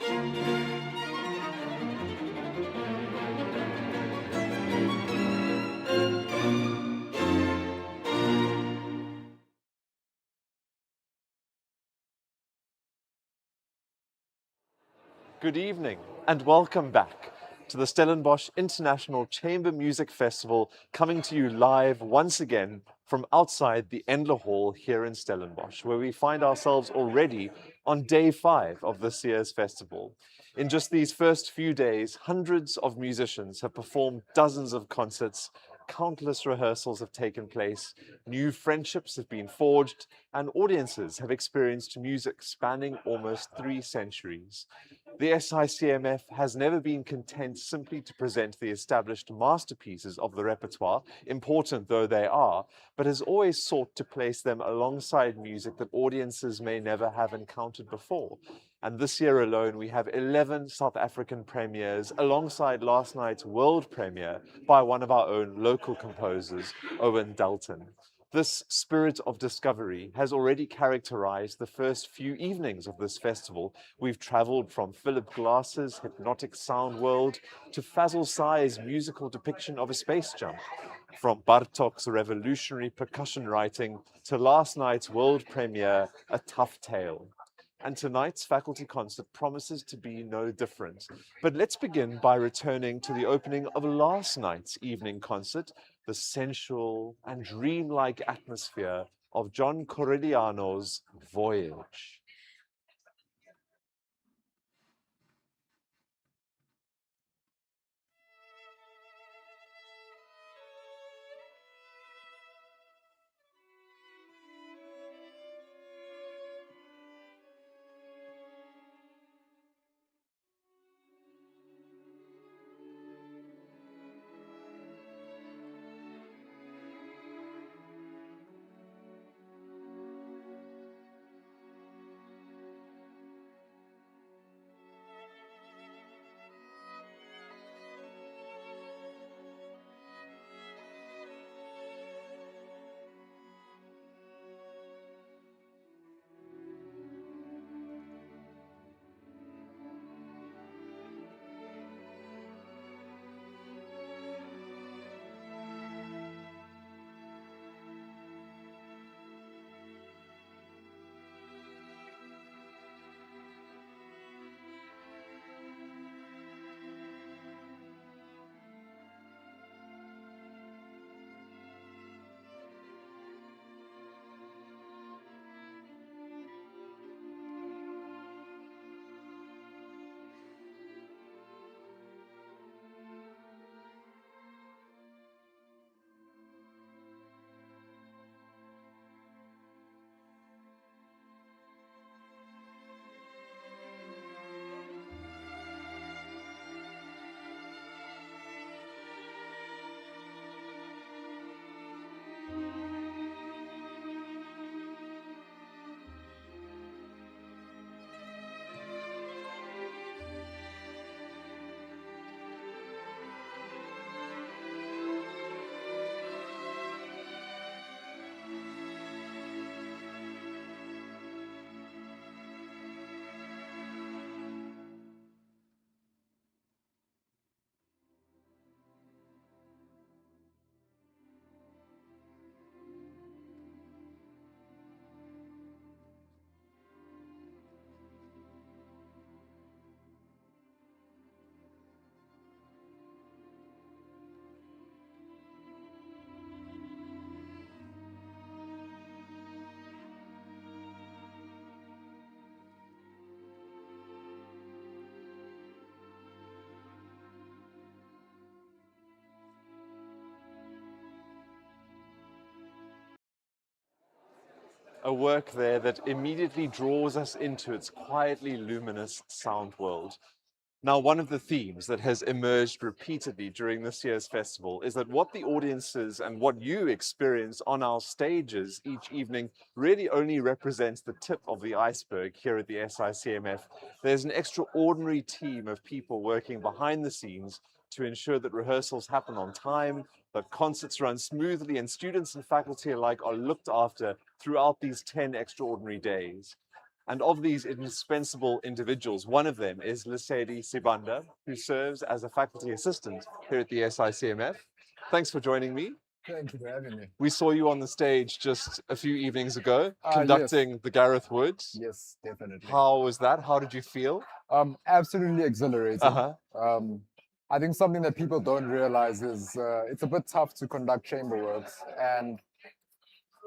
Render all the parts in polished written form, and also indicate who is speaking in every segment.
Speaker 1: Good evening and welcome back to the Stellenbosch International Chamber Music Festival, coming to you live once again from outside the Endler Hall here in Stellenbosch, where we find ourselves already on day 5 of this year's festival. In just these first few days, hundreds of musicians have performed dozens of concerts, countless rehearsals have taken place, new friendships have been forged, and audiences have experienced music spanning almost 3 centuries. The SICMF has never been content simply to present the established masterpieces of the repertoire, important though they are, but has always sought to place them alongside music that audiences may never have encountered before. And this year alone, we have 11 South African premieres alongside last night's world premiere by one of our own local composers, Owen Dalton. This spirit of discovery has already characterized the first few evenings of this festival. We've traveled from Philip Glass's hypnotic sound world to Fazil Sai's musical depiction of a space jump, from Bartok's revolutionary percussion writing to last night's world premiere, A Tough Tale. And tonight's faculty concert promises to be no different. But let's begin by returning to the opening of last night's evening concert, the sensual and dreamlike atmosphere of John Corigliano's Voyage. A work there that immediately draws us into its quietly luminous sound world. Now, one of the themes that has emerged repeatedly during this year's festival is that what the audiences and what you experience on our stages each evening really only represents the tip of the iceberg here at the SICMF. There's an extraordinary team of people working behind the scenes to ensure that rehearsals happen on time, that concerts run smoothly, and students and faculty alike are looked after throughout these 10 extraordinary days. And of these indispensable individuals, one of them is Lesedi Sibanda, who serves as a faculty assistant here at the SICMF. Thanks for joining me.
Speaker 2: Thank you for having me.
Speaker 1: We saw you on the stage just a few evenings ago,
Speaker 2: Yes.
Speaker 1: conducting the Gareth Woods.
Speaker 2: Yes, definitely.
Speaker 1: How was that? How did you feel?
Speaker 2: Absolutely exhilarating.
Speaker 1: Uh-huh.
Speaker 2: I think something that people don't realize is it's a bit tough to conduct chamber works, and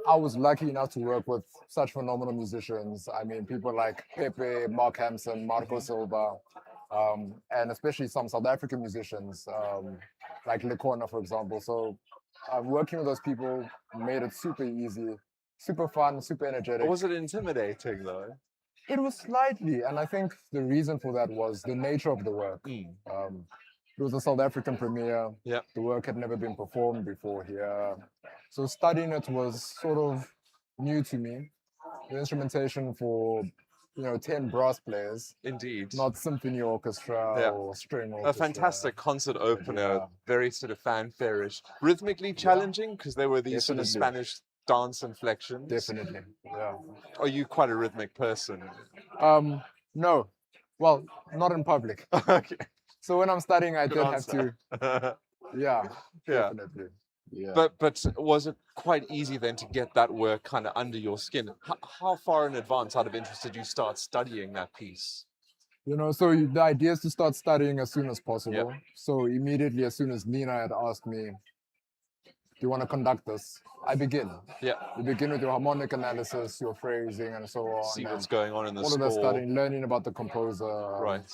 Speaker 2: I was lucky enough to work with such phenomenal musicians. I mean, people like Pepe, Mark Hampson, Marco Silva, and especially some South African musicians like Lekona, for example. So working with those people made it super easy, super fun, super energetic.
Speaker 1: Was it intimidating though?
Speaker 2: It was slightly, and I think the reason for that was the nature of the work. It was a South African premiere.
Speaker 1: Yeah.
Speaker 2: The work had never been performed before here. So studying it was sort of new to me. The instrumentation for 10 brass players.
Speaker 1: Indeed.
Speaker 2: Not symphony orchestra or string orchestra.
Speaker 1: A fantastic concert opener,
Speaker 2: Yeah.
Speaker 1: very sort of fanfare-ish. Rhythmically challenging because there were these sort of
Speaker 2: Definitely.
Speaker 1: Spanish dance inflections.
Speaker 2: Definitely, yeah.
Speaker 1: Are you quite a rhythmic person?
Speaker 2: No, well, not in public.
Speaker 1: Okay.
Speaker 2: So when I'm studying, I
Speaker 1: Good
Speaker 2: did have
Speaker 1: answer.
Speaker 2: to, yeah,
Speaker 1: Yeah.
Speaker 2: definitely. Yeah.
Speaker 1: But was it quite easy then to get that work kind of under your skin? How far in advance, out of interest, did you start studying that piece?
Speaker 2: So the idea is to start studying as soon as possible. So immediately, as soon as Nina had asked me, do you want to conduct this? I begin.
Speaker 1: Yeah.
Speaker 2: You begin with your harmonic analysis, your phrasing, and so on.
Speaker 1: See what's
Speaker 2: and
Speaker 1: going on in the
Speaker 2: all
Speaker 1: score.
Speaker 2: of that studying, learning about the composer.
Speaker 1: Right.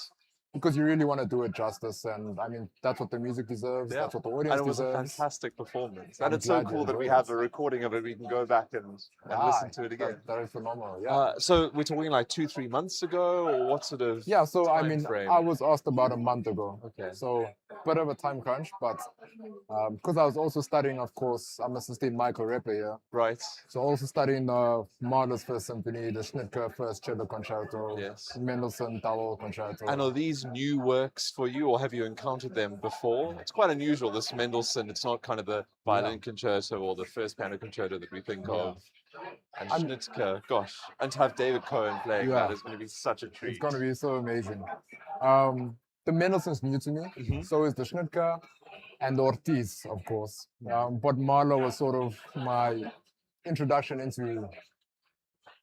Speaker 2: Because you really want to do it justice, and I mean that's what the music deserves.
Speaker 1: Yeah.
Speaker 2: That's what the audience
Speaker 1: And it was
Speaker 2: deserves.
Speaker 1: a fantastic performance.
Speaker 2: I'm
Speaker 1: And it's so
Speaker 2: glad you
Speaker 1: cool that we
Speaker 2: enjoyed
Speaker 1: have
Speaker 2: it.
Speaker 1: a recording of it. We can go back and listen to it again.
Speaker 2: That is phenomenal. Yeah.
Speaker 1: So we're talking like 2-3 months ago, or what sort of
Speaker 2: Yeah. So I
Speaker 1: time
Speaker 2: mean,
Speaker 1: frame?
Speaker 2: I was asked about a month ago.
Speaker 1: Okay.
Speaker 2: So bit of a time crunch, but because I was also studying, of course, I'm assisting Michael Reppe here.
Speaker 1: Right.
Speaker 2: So also studying the Mahler's First Symphony, the Schnittke First Cello Concerto,
Speaker 1: Yes.
Speaker 2: Mendelssohn Double Concerto.
Speaker 1: And are these new works for you, or have you encountered them before? It's quite unusual, this Mendelssohn. It's not kind of the violin concerto or the first piano concerto that we think of. And Schnittke, gosh, and to have David Cohen playing that is going to be such a treat.
Speaker 2: It's going to be so amazing. The Mendelssohn's new to me, so is the Schnittke and the Ortiz, of course. But Mahler was sort of my introduction into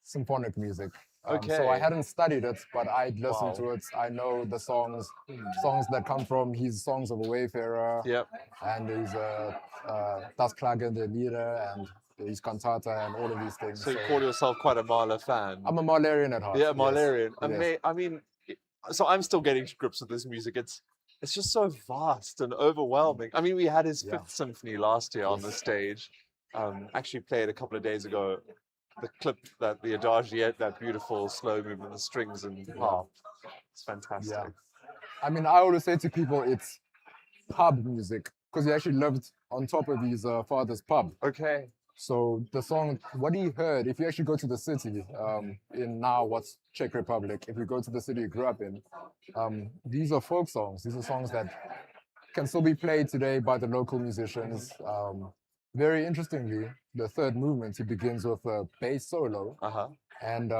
Speaker 2: symphonic music. So I hadn't studied it, but I'd listened to it. I know the songs that come from his Songs of a Wayfarer.
Speaker 1: Yep.
Speaker 2: And there's Das Klage der Lieder and his Cantata and all of these things.
Speaker 1: So you call yourself quite a Mahler fan?
Speaker 2: I'm a Mahlerian at heart.
Speaker 1: Yeah, Mahlerian.
Speaker 2: Yes.
Speaker 1: I mean, so I'm still getting to grips with this music. It's just so vast and overwhelming. I mean, we had his Fifth Symphony last year on the stage. Actually played a couple of days ago. The clip, that the Adagiette, that beautiful slow movement, the strings and harp. It's fantastic.
Speaker 2: Yeah. I mean, I always say to people, it's pub music because he actually lived on top of his father's pub.
Speaker 1: Okay.
Speaker 2: So the song, what he heard, if you actually go to the city in now what's Czech Republic, if you go to the city you grew up in, these are folk songs. These are songs that can still be played today by the local musicians. Very interestingly, the third movement, he begins with a bass solo. And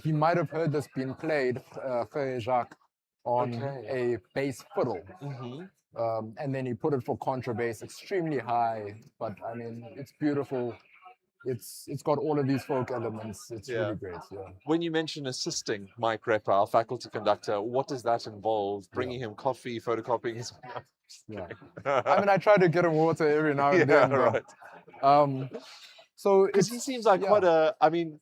Speaker 2: he might have heard this being played, Jacques, on a bass fiddle. And then he put it for contrabass extremely high. But I mean, it's beautiful. It's got all of these folk elements. It's really great. Yeah.
Speaker 1: When you mention assisting Mike Reppe, our faculty conductor, what does that involve? Bringing him coffee, photocopying his...
Speaker 2: Yeah. I mean, I try to get him water every now and then.
Speaker 1: Right.
Speaker 2: So
Speaker 1: because he seems like quite a... I mean,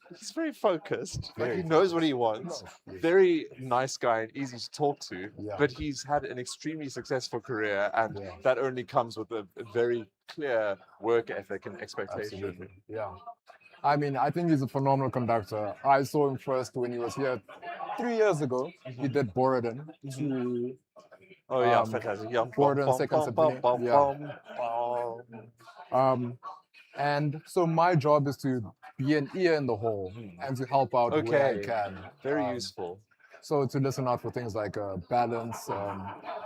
Speaker 1: he's very focused. Like he knows what he wants. Very nice guy and easy to talk to. But he's had an extremely successful career, and that only comes with a very clear work ethic and expectation.
Speaker 2: Absolutely. Yeah. I mean, I think he's a phenomenal conductor. I saw him first when he was here 3 years ago. He did Borodin to...
Speaker 1: Oh yeah, fantastic. Yeah.
Speaker 2: Borodin Second Symphony. And so my job is to be an ear in the hall and to help out where I can.
Speaker 1: Very useful.
Speaker 2: So to listen out for things like balance,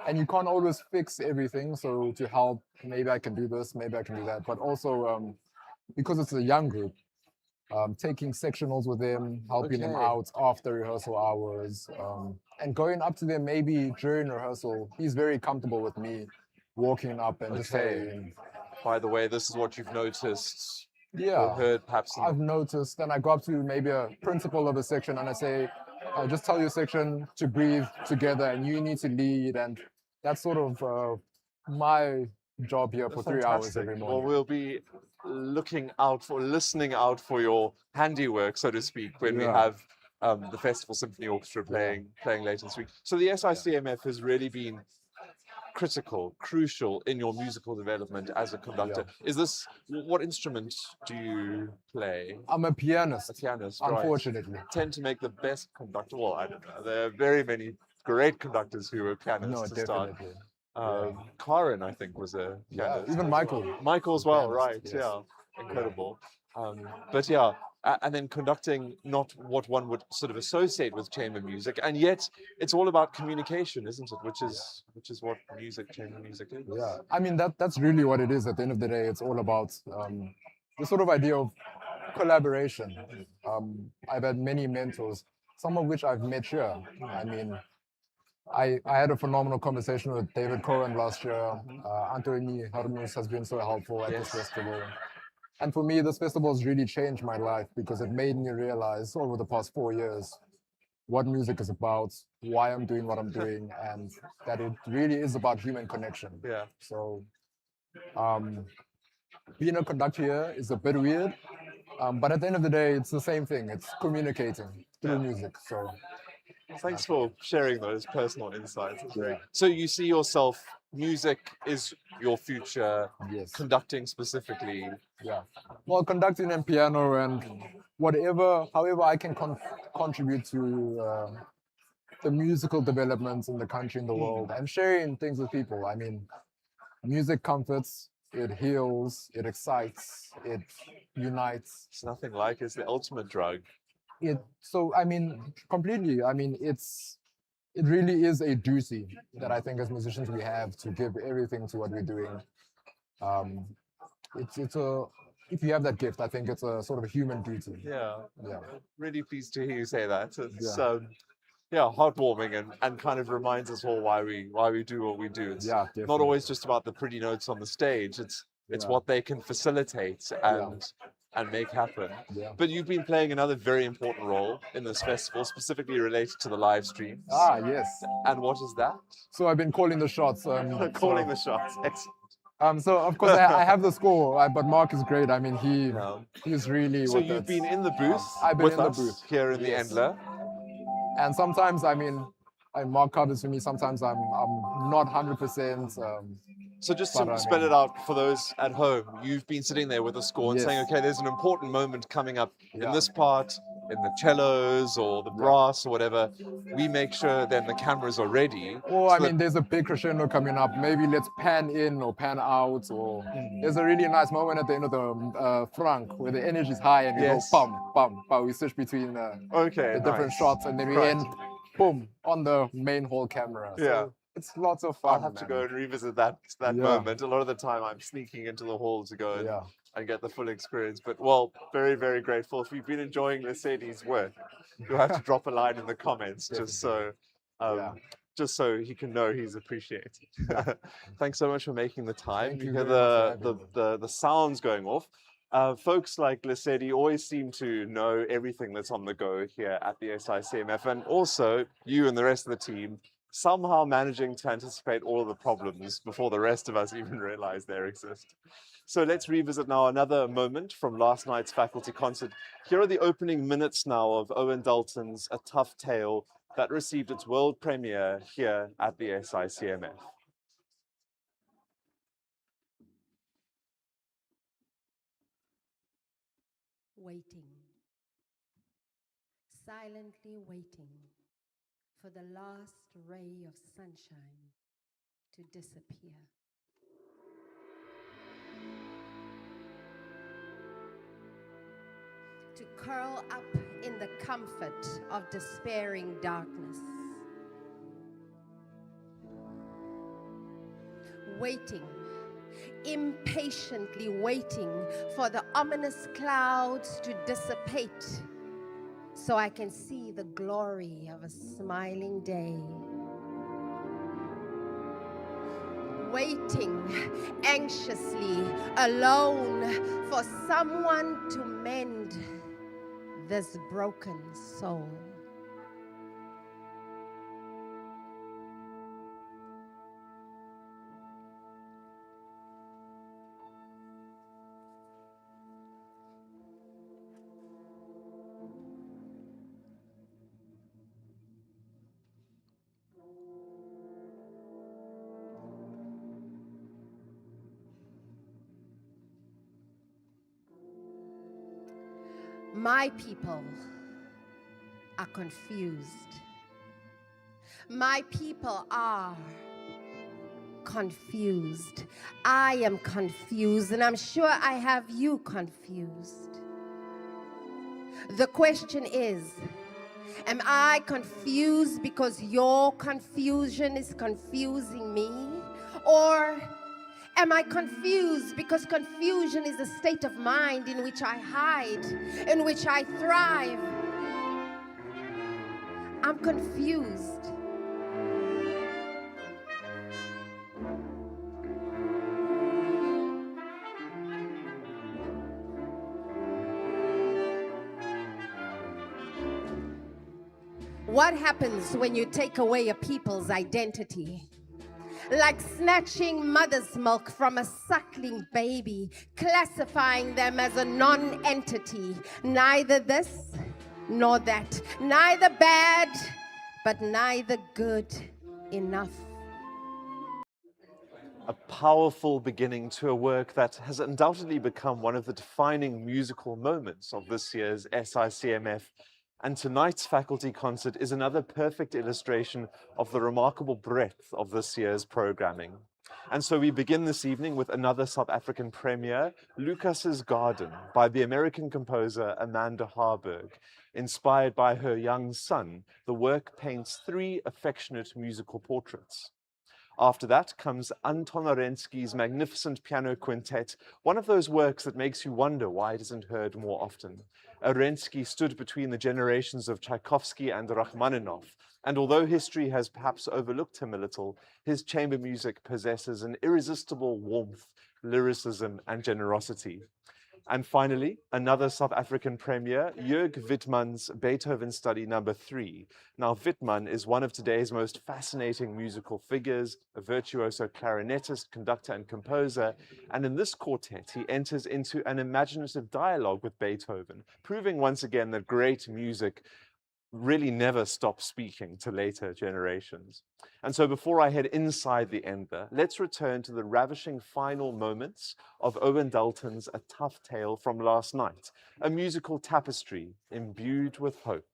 Speaker 2: and you can't always fix everything. So to help, maybe I can do this, maybe I can do that. But also because it's a young group, taking sectionals with them, helping them
Speaker 1: Okay.
Speaker 2: out after rehearsal hours, and going up to them maybe during rehearsal. He's very comfortable with me walking up and just
Speaker 1: Okay.
Speaker 2: saying,
Speaker 1: By the way, this is what you've noticed
Speaker 2: yeah,
Speaker 1: or heard perhaps in
Speaker 2: I've noticed. Then I go up to maybe a principal of a section and I say, just tell your section to breathe together and you need to lead. And that's sort of my job here for 3 hours
Speaker 1: Fantastic.
Speaker 2: every
Speaker 1: Well,
Speaker 2: morning.
Speaker 1: we'll be listening out for your handiwork, so to speak, when we
Speaker 2: Yeah.
Speaker 1: have the Festival Symphony Orchestra playing later this week. So the SICMF has really been crucial in your musical development as a conductor. Is this, what instrument do you play?
Speaker 2: I'm a pianist,
Speaker 1: A pianist,
Speaker 2: unfortunately.
Speaker 1: right? Tend to make the best conductor. Well, I don't know. There are very many great conductors who were pianists
Speaker 2: No,
Speaker 1: to start.
Speaker 2: definitely.
Speaker 1: Karen, I think, was a pianist.
Speaker 2: Even Michael.
Speaker 1: Michael as well,
Speaker 2: pianist,
Speaker 1: right?
Speaker 2: yes.
Speaker 1: Yeah, incredible. But yeah, and then conducting, not what one would sort of associate with chamber music, and yet it's all about communication, isn't it? Which is what chamber music is.
Speaker 2: Yeah, I mean that's really what it is. At the end of the day, it's all about the sort of idea of collaboration. I've had many mentors, some of which I've met here. I mean, I had a phenomenal conversation with David Cohen last year. Anthony Harmus has been so helpful at this festival. And for me, this festival has really changed my life because it made me realize over the past 4 years what music is about, why I'm doing what I'm doing, and that it really is about human connection.
Speaker 1: Yeah.
Speaker 2: So being a conductor here is a bit weird, but at the end of the day, it's the same thing. It's communicating through music. So
Speaker 1: thanks for sharing those personal insights. It's
Speaker 2: Yeah.
Speaker 1: So you see yourself, music is your future,
Speaker 2: yes,
Speaker 1: conducting specifically.
Speaker 2: yeah. Well, conducting and piano and however I can contribute to the musical developments in the country, in the world, and sharing things with people. I mean, music comforts, it heals, it excites, it unites.
Speaker 1: It's nothing like it's the ultimate drug.
Speaker 2: So I mean, completely. I mean, it really is a duty that I think as musicians we have to give everything to what we're doing. It's a if you have that gift, I think it's a sort of a human duty.
Speaker 1: Yeah.
Speaker 2: Yeah.
Speaker 1: Really pleased to hear you say that. It's
Speaker 2: Yeah.
Speaker 1: heartwarming and kind of reminds us all why we do what we do. It's
Speaker 2: Yeah,
Speaker 1: not
Speaker 2: definitely.
Speaker 1: always just about the pretty notes on the stage. It's
Speaker 2: Yeah.
Speaker 1: what they can facilitate and make happen.
Speaker 2: Yeah.
Speaker 1: But you've been playing another very important role in this festival, specifically related to the live streams.
Speaker 2: Yes.
Speaker 1: And what is that?
Speaker 2: So I've been calling the shots.
Speaker 1: Calling the shots. Excellent.
Speaker 2: So of course I have the score, but Mark is great. I mean, he's really.
Speaker 1: So
Speaker 2: what
Speaker 1: you've
Speaker 2: that's-
Speaker 1: been in the booth
Speaker 2: I've been
Speaker 1: with
Speaker 2: in the
Speaker 1: us
Speaker 2: booth.
Speaker 1: here in the
Speaker 2: Yes.
Speaker 1: Endler.
Speaker 2: And sometimes, I mean, Mark covers for me. Sometimes I'm not 100%.
Speaker 1: So just
Speaker 2: But
Speaker 1: to
Speaker 2: I
Speaker 1: spell
Speaker 2: mean-
Speaker 1: it out for those at home, you've been sitting there with a score and
Speaker 2: Yes.
Speaker 1: saying, okay, there's an important moment coming up in
Speaker 2: Yeah.
Speaker 1: this part, in the cellos or the brass or whatever. We make sure then the cameras are ready.
Speaker 2: Or
Speaker 1: so
Speaker 2: I
Speaker 1: that-
Speaker 2: mean, there's a big crescendo coming up. Maybe let's pan in or pan out. Or there's a really nice moment at the end of the Frank where the energy is high and we
Speaker 1: Yes.
Speaker 2: go bum bum bum. We switch between
Speaker 1: okay,
Speaker 2: the different
Speaker 1: nice.
Speaker 2: shots and then we
Speaker 1: Right.
Speaker 2: end boom on the main hall camera. So
Speaker 1: Yeah.
Speaker 2: it's lots of fun.
Speaker 1: I'll have to
Speaker 2: man.
Speaker 1: go and revisit that
Speaker 2: Yeah.
Speaker 1: moment. A lot of the time I'm sneaking into the hall to go
Speaker 2: Yeah.
Speaker 1: and get the full experience. But well, very, very grateful. If you've been enjoying Lesedi's work, you'll have to drop a line in the comments just so he can know he's appreciated. Thanks so much for making the time.
Speaker 2: Thank
Speaker 1: You
Speaker 2: you
Speaker 1: hear
Speaker 2: very much for having
Speaker 1: the sounds going off. Folks like Lesedi always seem to know everything that's on the go here at the SICMF, and also you and the rest of the team somehow managing to anticipate all of the problems before the rest of us even realize they exist. So let's revisit now another moment from last night's faculty concert. Here are the opening minutes now of Owen Dalton's A Tough Tale that received its world premiere here at the SICMF.
Speaker 3: Waiting, silently waiting for the last ray of sunshine to disappear. To curl up in the comfort of despairing darkness. Waiting impatiently waiting for the ominous clouds to dissipate so I can see the glory of a smiling day. Waiting anxiously, alone, for someone to mend this broken soul. My people are confused. My people are confused. I am confused, and I'm sure I have you confused. The question is, am I confused because your confusion is confusing me? Or am I confused because confusion is a state of mind in which I hide, in which I thrive? I'm confused. What happens when you take away a people's identity? Like snatching mother's milk from a suckling baby, classifying them as a non-entity, neither this nor that, neither bad, but neither good enough.
Speaker 1: A powerful beginning to a work that has undoubtedly become one of the defining musical moments of this year's SICMF. And tonight's faculty concert is another perfect illustration of the remarkable breadth of this year's programming. And so we begin this evening with another South African premiere, Lucas's Garden, by the American composer Amanda Harburg. Inspired by her young son, the work paints 3 affectionate musical portraits. After that comes Anton Orensky's magnificent piano quintet, one of those works that makes you wonder why it isn't heard more often. Orensky stood between the generations of Tchaikovsky and Rachmaninoff, and although history has perhaps overlooked him a little, his chamber music possesses an irresistible warmth, lyricism, and generosity. And finally, another South African premiere, Jörg Wittmann's Beethoven Study No. 3. Now, Wittmann is one of today's most fascinating musical figures, a virtuoso clarinetist, conductor, and composer. And in this quartet, he enters into an imaginative dialogue with Beethoven, proving once again that great music really never stops speaking to later generations. And so before I head inside the Endler, let's return to the ravishing final moments of Owen Dalton's A Tough Tale from Last Night, a musical tapestry imbued with hope.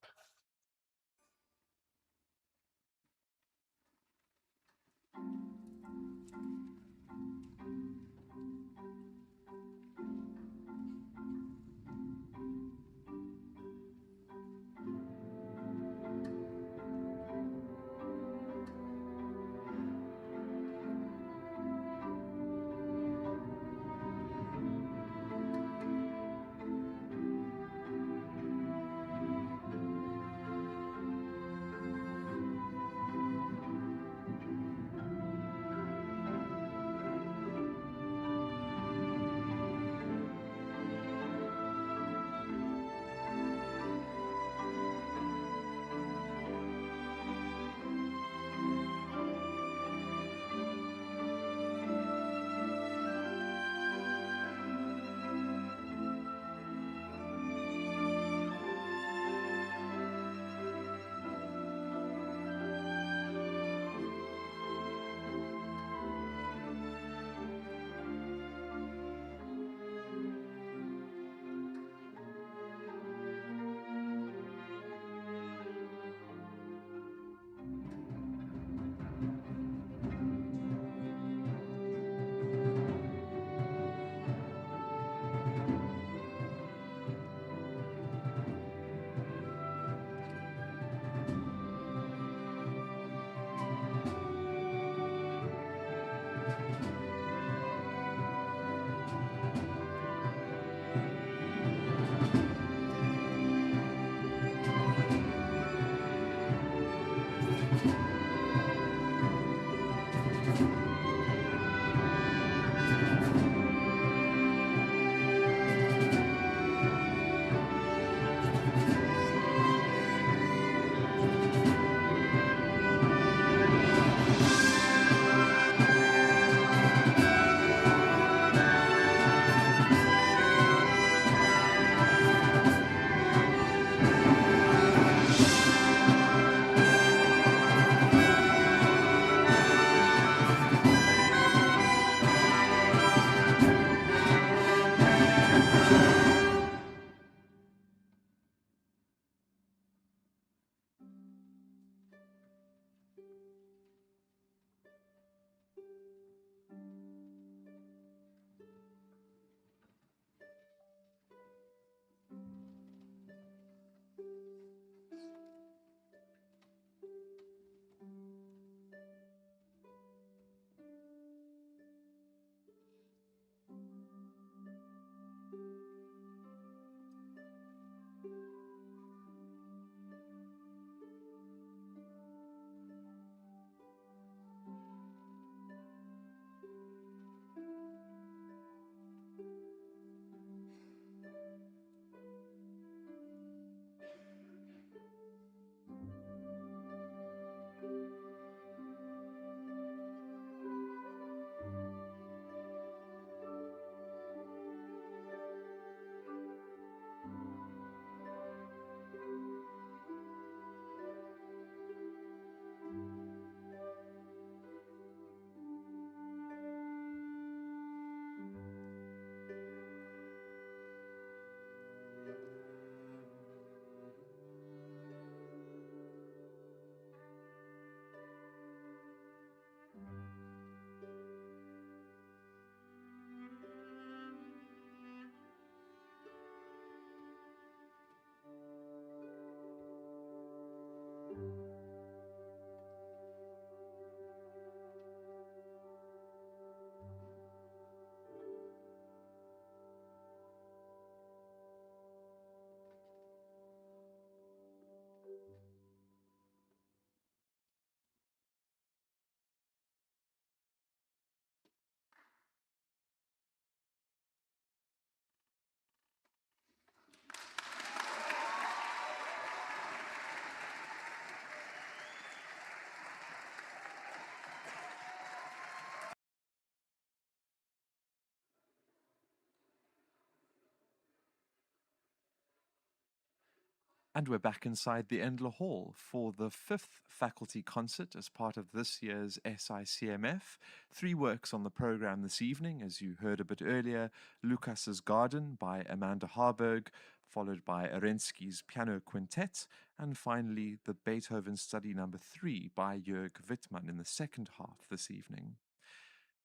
Speaker 1: And we're back inside the Endler Hall for the fifth faculty concert as part of this year's SICMF. 3 works on the program this evening, as you heard a bit earlier: Lucas's Garden by Amanda Harburg, followed by Arensky's Piano Quintet, and finally the Beethoven Study No. 3 by Jörg Wittmann in the second half this evening.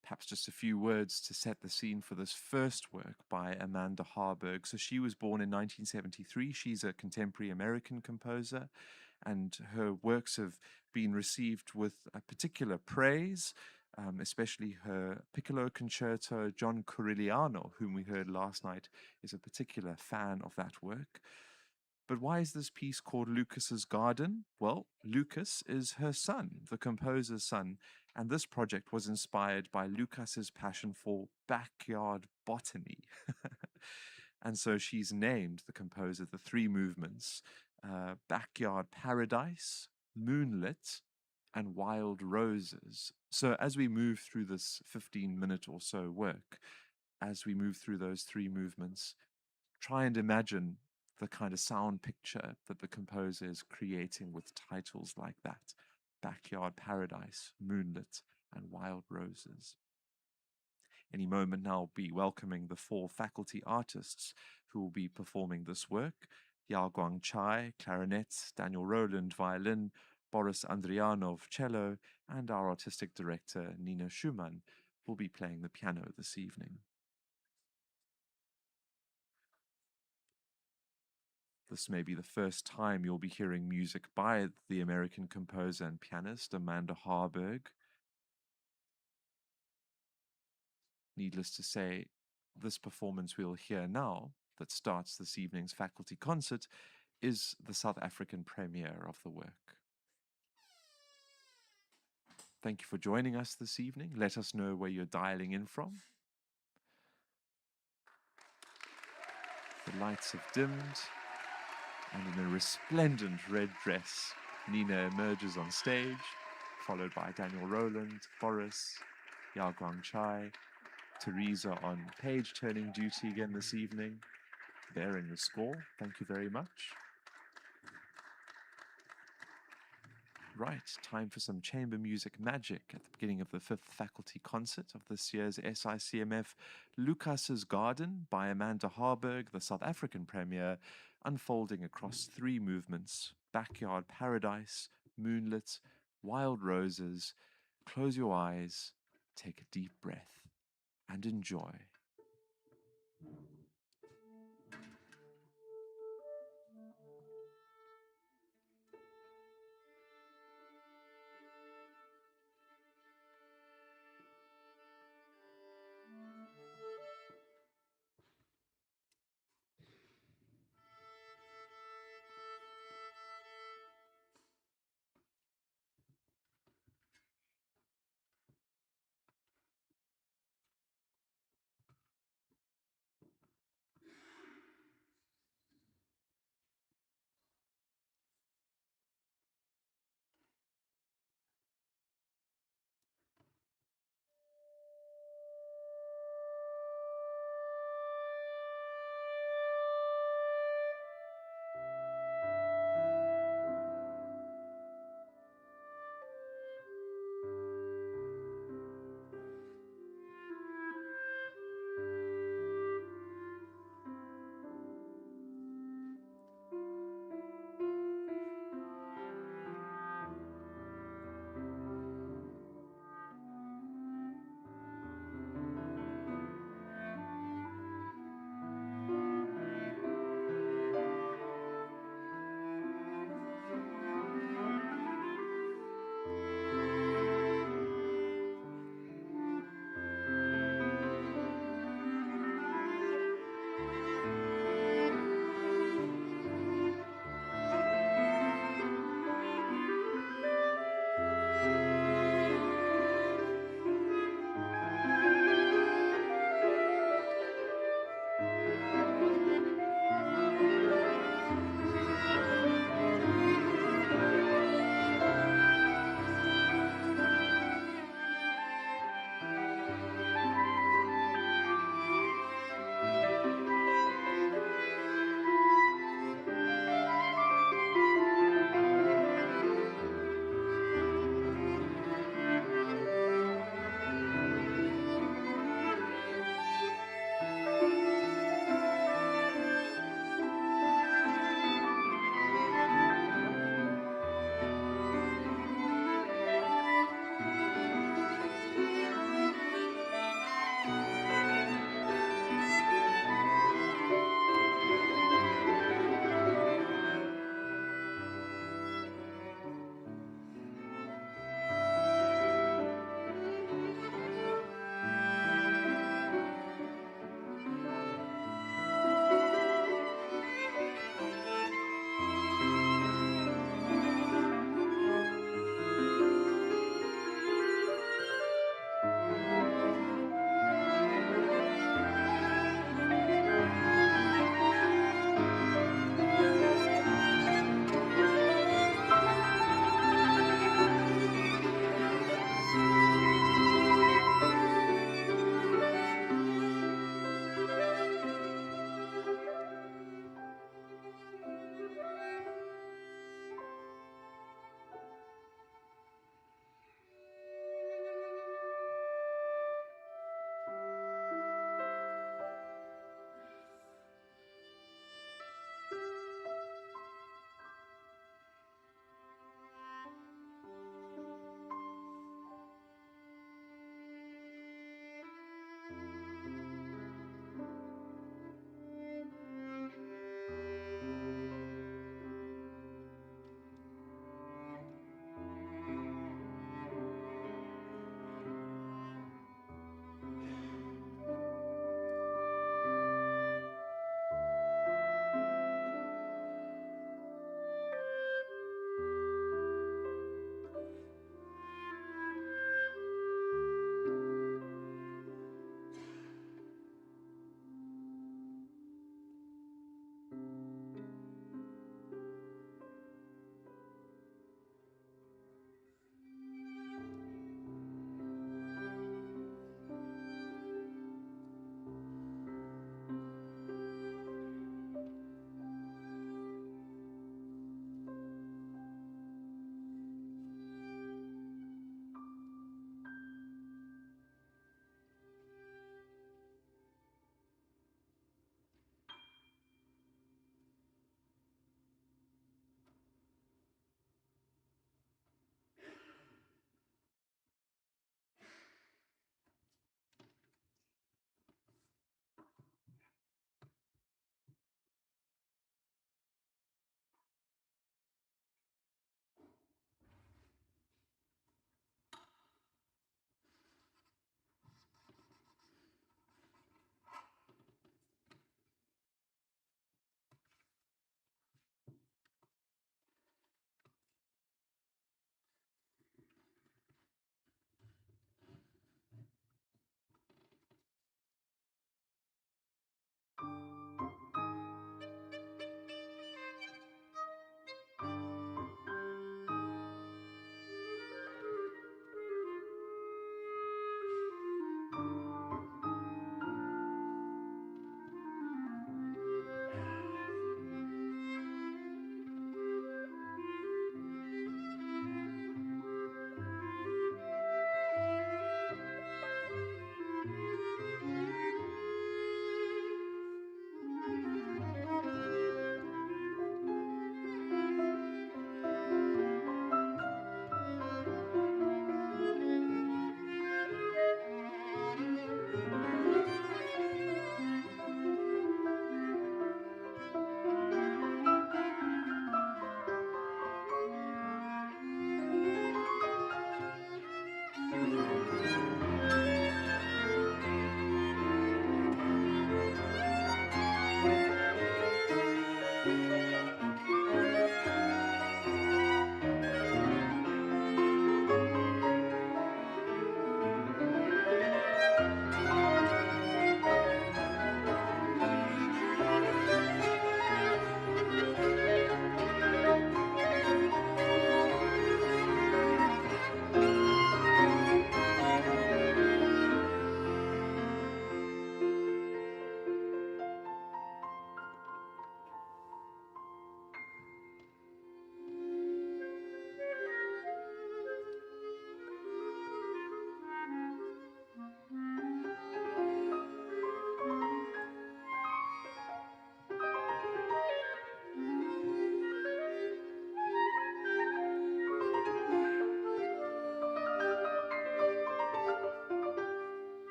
Speaker 1: Perhaps just a few words to set the scene for this first work by Amanda Harburg. So she was born in 1973. She's a contemporary American composer, and her works have been received with a particular praise, especially her piccolo concerto. John Corigliano, whom we heard last night, is a particular fan of that work. But why is this piece called Lucas's Garden? Well, Lucas is her son, the composer's son, and this project was inspired by Lucas's passion for backyard botany. And so she's named the composer the 3 movements: Backyard Paradise, Moonlit, and Wild Roses. So as we move through this 15-minute or so work, as we move through those 3 movements, try and imagine the kind of sound picture that the composer is creating with titles like that: Backyard Paradise, Moonlit, and Wild Roses. Any moment now, I'll be welcoming the 4 faculty artists who will be performing this work: Yao Guang Chai, clarinet; Daniel Rowland, violin; Boris Andrianov, cello; and our artistic director, Nina Schumann, will be playing the piano this evening. This may be the first time you'll be hearing music by the American composer and pianist Amanda Harburg. Needless to say, this performance we'll hear now, that starts this evening's faculty concert, is the South African premiere of the work. Thank you for joining us this evening. Let us know where you're dialing in from. The lights have dimmed, and in a resplendent red dress, Nina emerges on stage, followed by Daniel Rowland, Boris, Yao Guang Chai, Teresa on page-turning duty again this evening, bearing the score. Thank you very much. Right, time for some chamber music magic at the beginning of the 5th faculty concert of this year's SICMF Lucas's Garden by Amanda Harburg, the South African premiere, unfolding across 3 movements: Backyard Paradise, Moonlit, Wild Roses. Close your eyes, take a deep breath, and enjoy.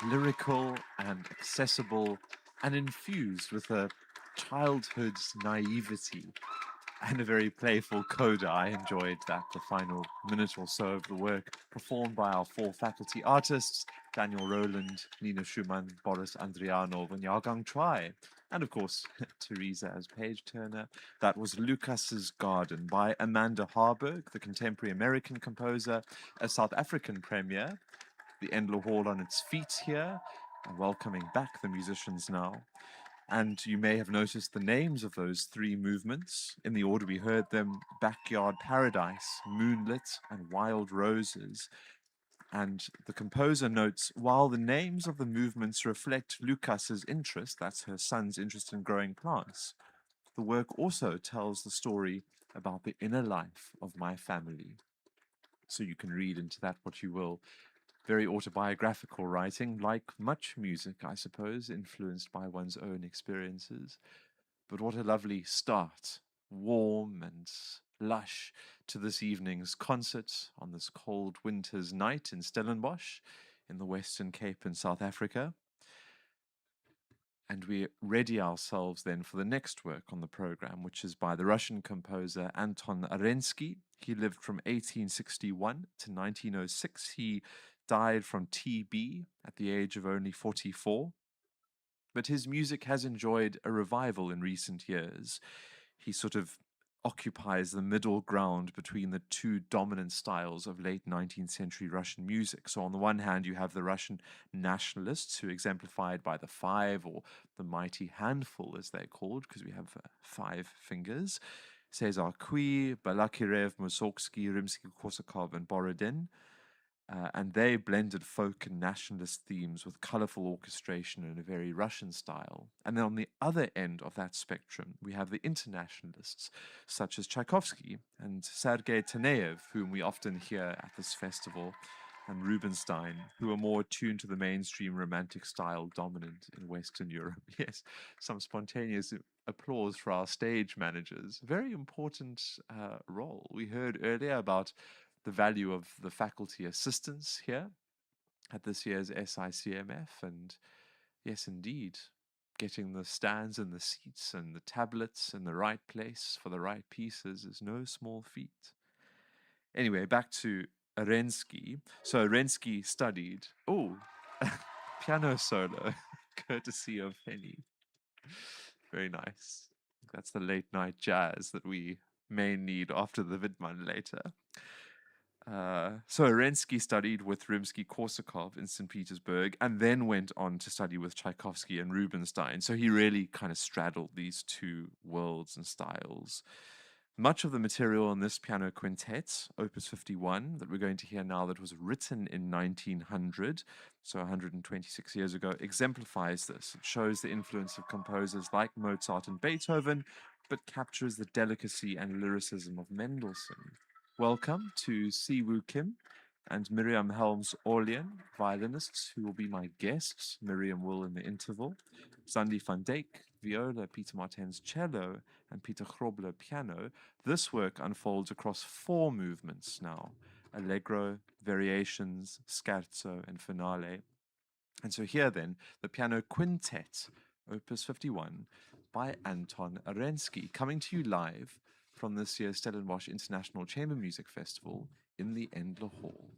Speaker 1: Lyrical and accessible and infused with a childhood's naivety and a very playful coda. I enjoyed that, the final minute or so of the work, performed by our four faculty artists, Daniel Rowland, Nina Schumann, Boris Andrianov, and Yagang Chai, and of course, Teresa as page turner. That was Lucas's Garden by Amanda Harburg, the contemporary American composer, a South African premiere, the Endler Hall on its feet here, and welcoming back the musicians now. And you may have noticed the names of those three movements in the order we heard them: Backyard Paradise, Moonlit, and Wild Roses. And the composer notes, while the names of the movements reflect Lucas's interest, that's her son's interest in growing plants, the work also tells the story about the inner life of my family. So you can read into that what you will. Very autobiographical writing, like much music, I suppose, influenced by one's own experiences. But what a lovely start, warm and lush, to this evening's concert on this cold winter's night in Stellenbosch in the Western Cape in South Africa. And we ready ourselves then for the next work on the program, which is by the Russian composer Anton Arensky. He lived from 1861 to 1906. He died from TB at the age of only 44. But his music has enjoyed a revival in recent years. He sort of occupies the middle ground between the two dominant styles of late 19th century Russian music. So, on the one hand, you have the Russian nationalists, who are exemplified by the Five, or the Mighty Handful, as they're called, because we have 5 fingers: Cesar Cui, Balakirev, Mussorgsky, Rimsky-Korsakov, and Borodin. And they blended folk and nationalist themes with colorful orchestration in a very Russian style. And then on the other end of that spectrum, we have the internationalists, such as Tchaikovsky and Sergei Taneyev, whom we often hear at this festival, and Rubinstein, who are more attuned to the mainstream romantic style dominant in Western Europe. Yes, some spontaneous applause for our stage managers. Very important role. We heard earlier about the value of the faculty assistants here at this year's SICMF. And yes, indeed, getting the stands and the seats and the tablets in the right place for the right pieces is no small feat. Anyway, back to Arensky. So Arensky studied, piano solo, courtesy of Henny. Very nice. That's the late night jazz that we may need after the Vidman later. So Arensky studied with Rimsky-Korsakov in St. Petersburg and then went on to study with Tchaikovsky and Rubinstein. So he really kind of straddled these two worlds and styles. Much of the material in this piano quintet, Opus 51, that we're going to hear now, that was written in 1900, so 126 years ago, exemplifies this. It shows the influence of composers like Mozart and Beethoven, but captures the delicacy and lyricism of Mendelssohn. Welcome to Siwoo Kim and Miriam Helms-Orlean, violinists, who will be my guests. Miriam will in the interval. Zandi van Dijk, viola, Peter Martens cello, and Peter Grobler piano. This work unfolds across 4 movements now: Allegro, Variations, Scherzo, and Finale. And so here then, the piano quintet, Opus 51, by Anton Arensky, coming to you live from this year's Stellenbosch International Chamber Music Festival in the Endler Hall.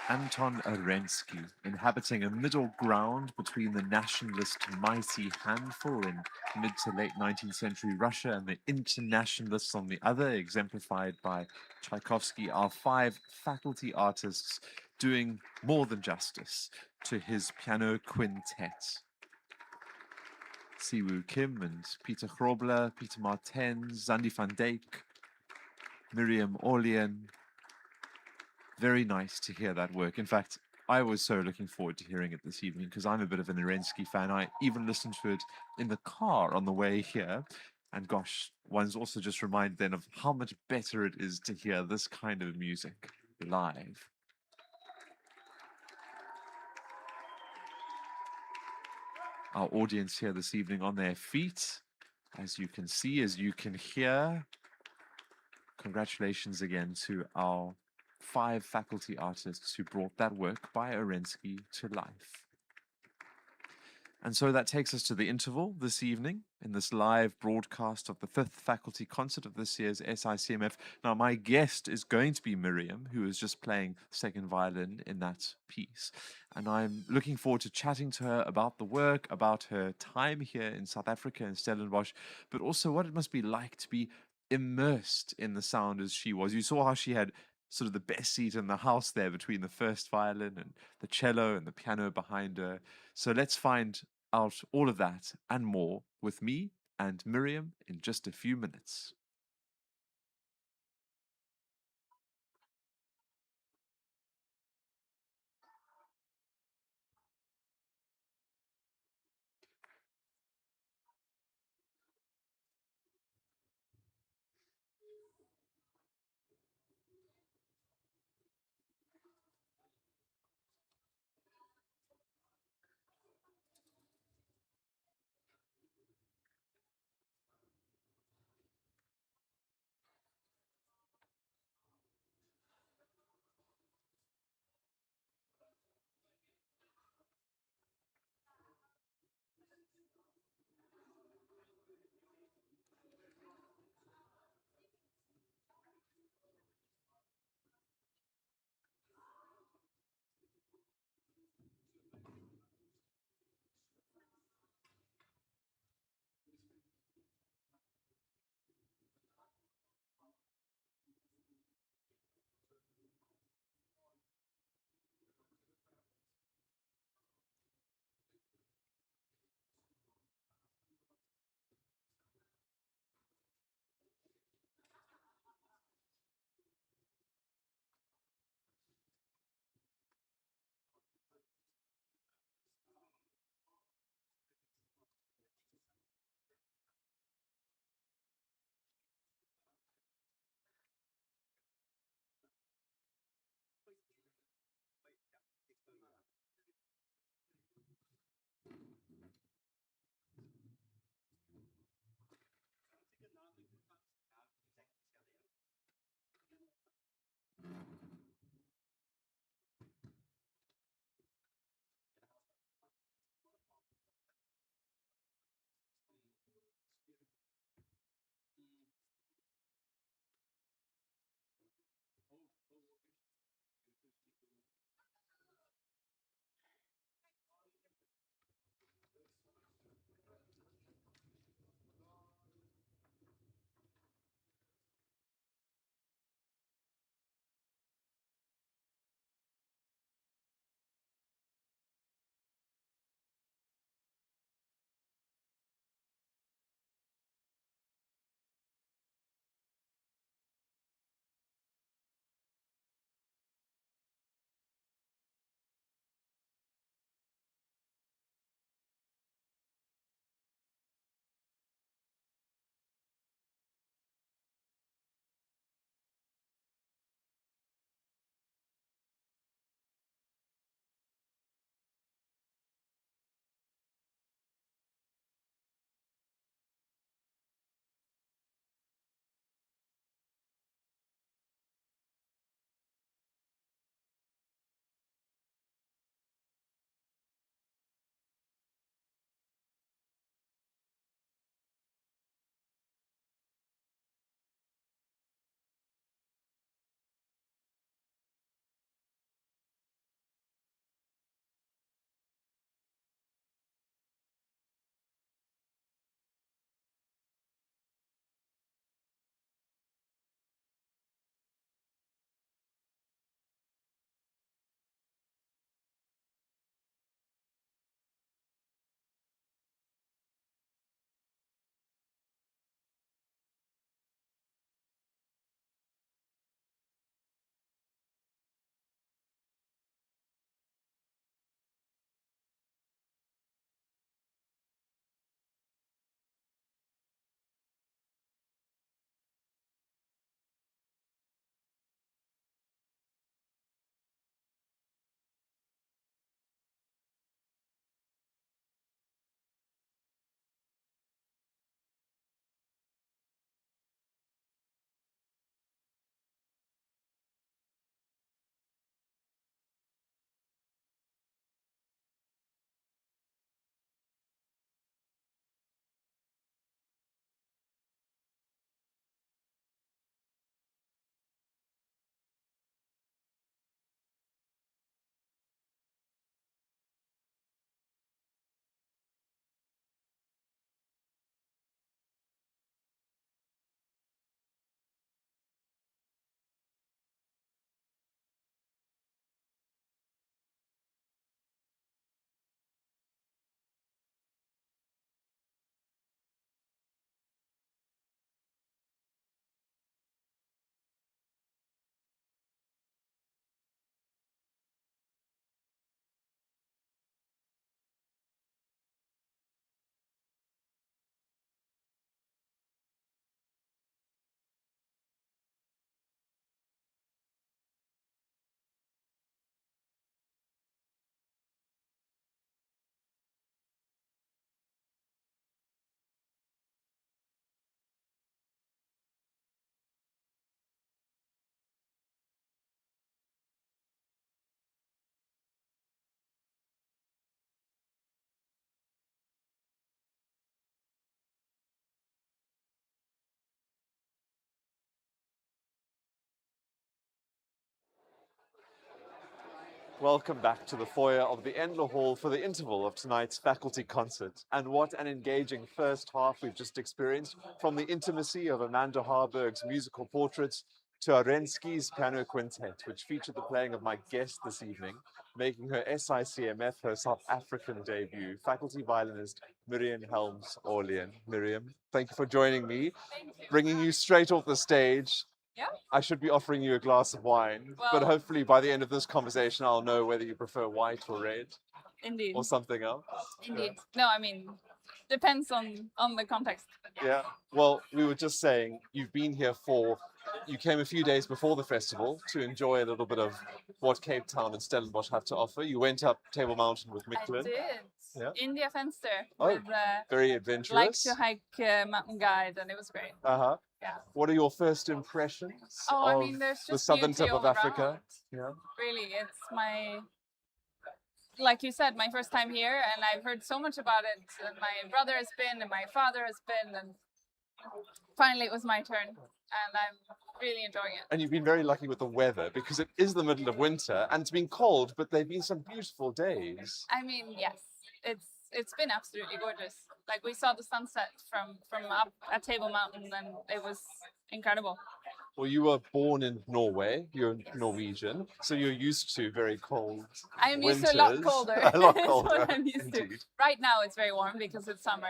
Speaker 1: Anton Arensky, inhabiting a middle ground between the nationalist mighty handful in mid to late 19th century Russia and the internationalists on the other, exemplified by Tchaikovsky, are five faculty artists doing more than justice to his piano quintet. Siwoo Kim and Peter Grobler, Peter Martens, Zandi van Dijk, Miriam Orlean. Very nice to hear that work. In fact, I was so looking forward to hearing it this evening because I'm a bit of an Arensky fan. I even listened to it in the car on the way here. And gosh, one's also just reminded then of how much better it is to hear this kind of music live. our audience here this evening on their feet. As you can see, as you can hear, congratulations again to our 5 faculty artists who brought that work by Orensky to life. And so that takes us to the interval this evening in this live broadcast of the 5th faculty concert of this year's SICMF. Now, my guest is going to be Miriam, who is just playing second violin in that piece. And I'm looking forward to chatting to her about the work, about her time here in South Africa in Stellenbosch, but also what it must be like to be immersed in the sound as she was. You saw how she had sort of the best seat in the house there between the first violin and the cello and the piano behind her. So let's find out all of that and more with me and Miriam in just a few minutes. Welcome back to the foyer of the Endler Hall for the interval of tonight's faculty concert. And what an engaging first half we've just experienced, from the intimacy of Amanda Harburg's musical portraits to Arensky's piano quintet, which featured the playing of my guest this evening, making her SICMF her South African debut, faculty violinist Miriam Helms-Orlean. Miriam, thank you for joining me, bringing you straight off the stage.
Speaker 4: Yeah.
Speaker 1: I should be offering you a glass of wine, but
Speaker 4: Well-
Speaker 1: hopefully by the end of this conversation, I'll know whether you prefer white or red
Speaker 4: Indeed.
Speaker 1: or something else.
Speaker 4: Indeed. No, I mean, depends on the context.
Speaker 1: Yeah. Well, we were just saying you've been here you came a few days before the festival to enjoy a little bit of what Cape Town and Stellenbosch have to offer. You went up Table Mountain with
Speaker 4: I
Speaker 1: Micklin.
Speaker 4: did.
Speaker 1: Yeah.
Speaker 4: India Fenster.
Speaker 1: Oh,
Speaker 4: With
Speaker 1: very
Speaker 4: like
Speaker 1: adventurous.
Speaker 4: to hike mountain guide, and it was great.
Speaker 1: Uh-huh.
Speaker 4: Yeah.
Speaker 1: What are your first impressions
Speaker 4: Oh, I
Speaker 1: of
Speaker 4: mean, there's
Speaker 1: the
Speaker 4: just
Speaker 1: southern
Speaker 4: beauty
Speaker 1: tip of
Speaker 4: all
Speaker 1: Africa?
Speaker 4: around.
Speaker 1: Yeah.
Speaker 4: Really, it's like you said, my first time here, and I've heard so much about it. And my brother has been, and my father has been, and finally it was my turn, and I'm really enjoying it.
Speaker 1: And you've been very lucky with the weather because it is the middle of winter and it's been cold, but they've been some beautiful days.
Speaker 4: I mean, yes, it's been absolutely gorgeous. Like we saw the sunset from up at Table Mountain, and it was incredible.
Speaker 1: Well, you were born in Norway, you're Norwegian, so you're used to very cold
Speaker 4: I am used to a lot
Speaker 1: winters.
Speaker 4: colder.
Speaker 1: A lot
Speaker 4: is
Speaker 1: colder,
Speaker 4: what I'm used to.
Speaker 1: indeed.
Speaker 4: Right now it's very warm because it's summer,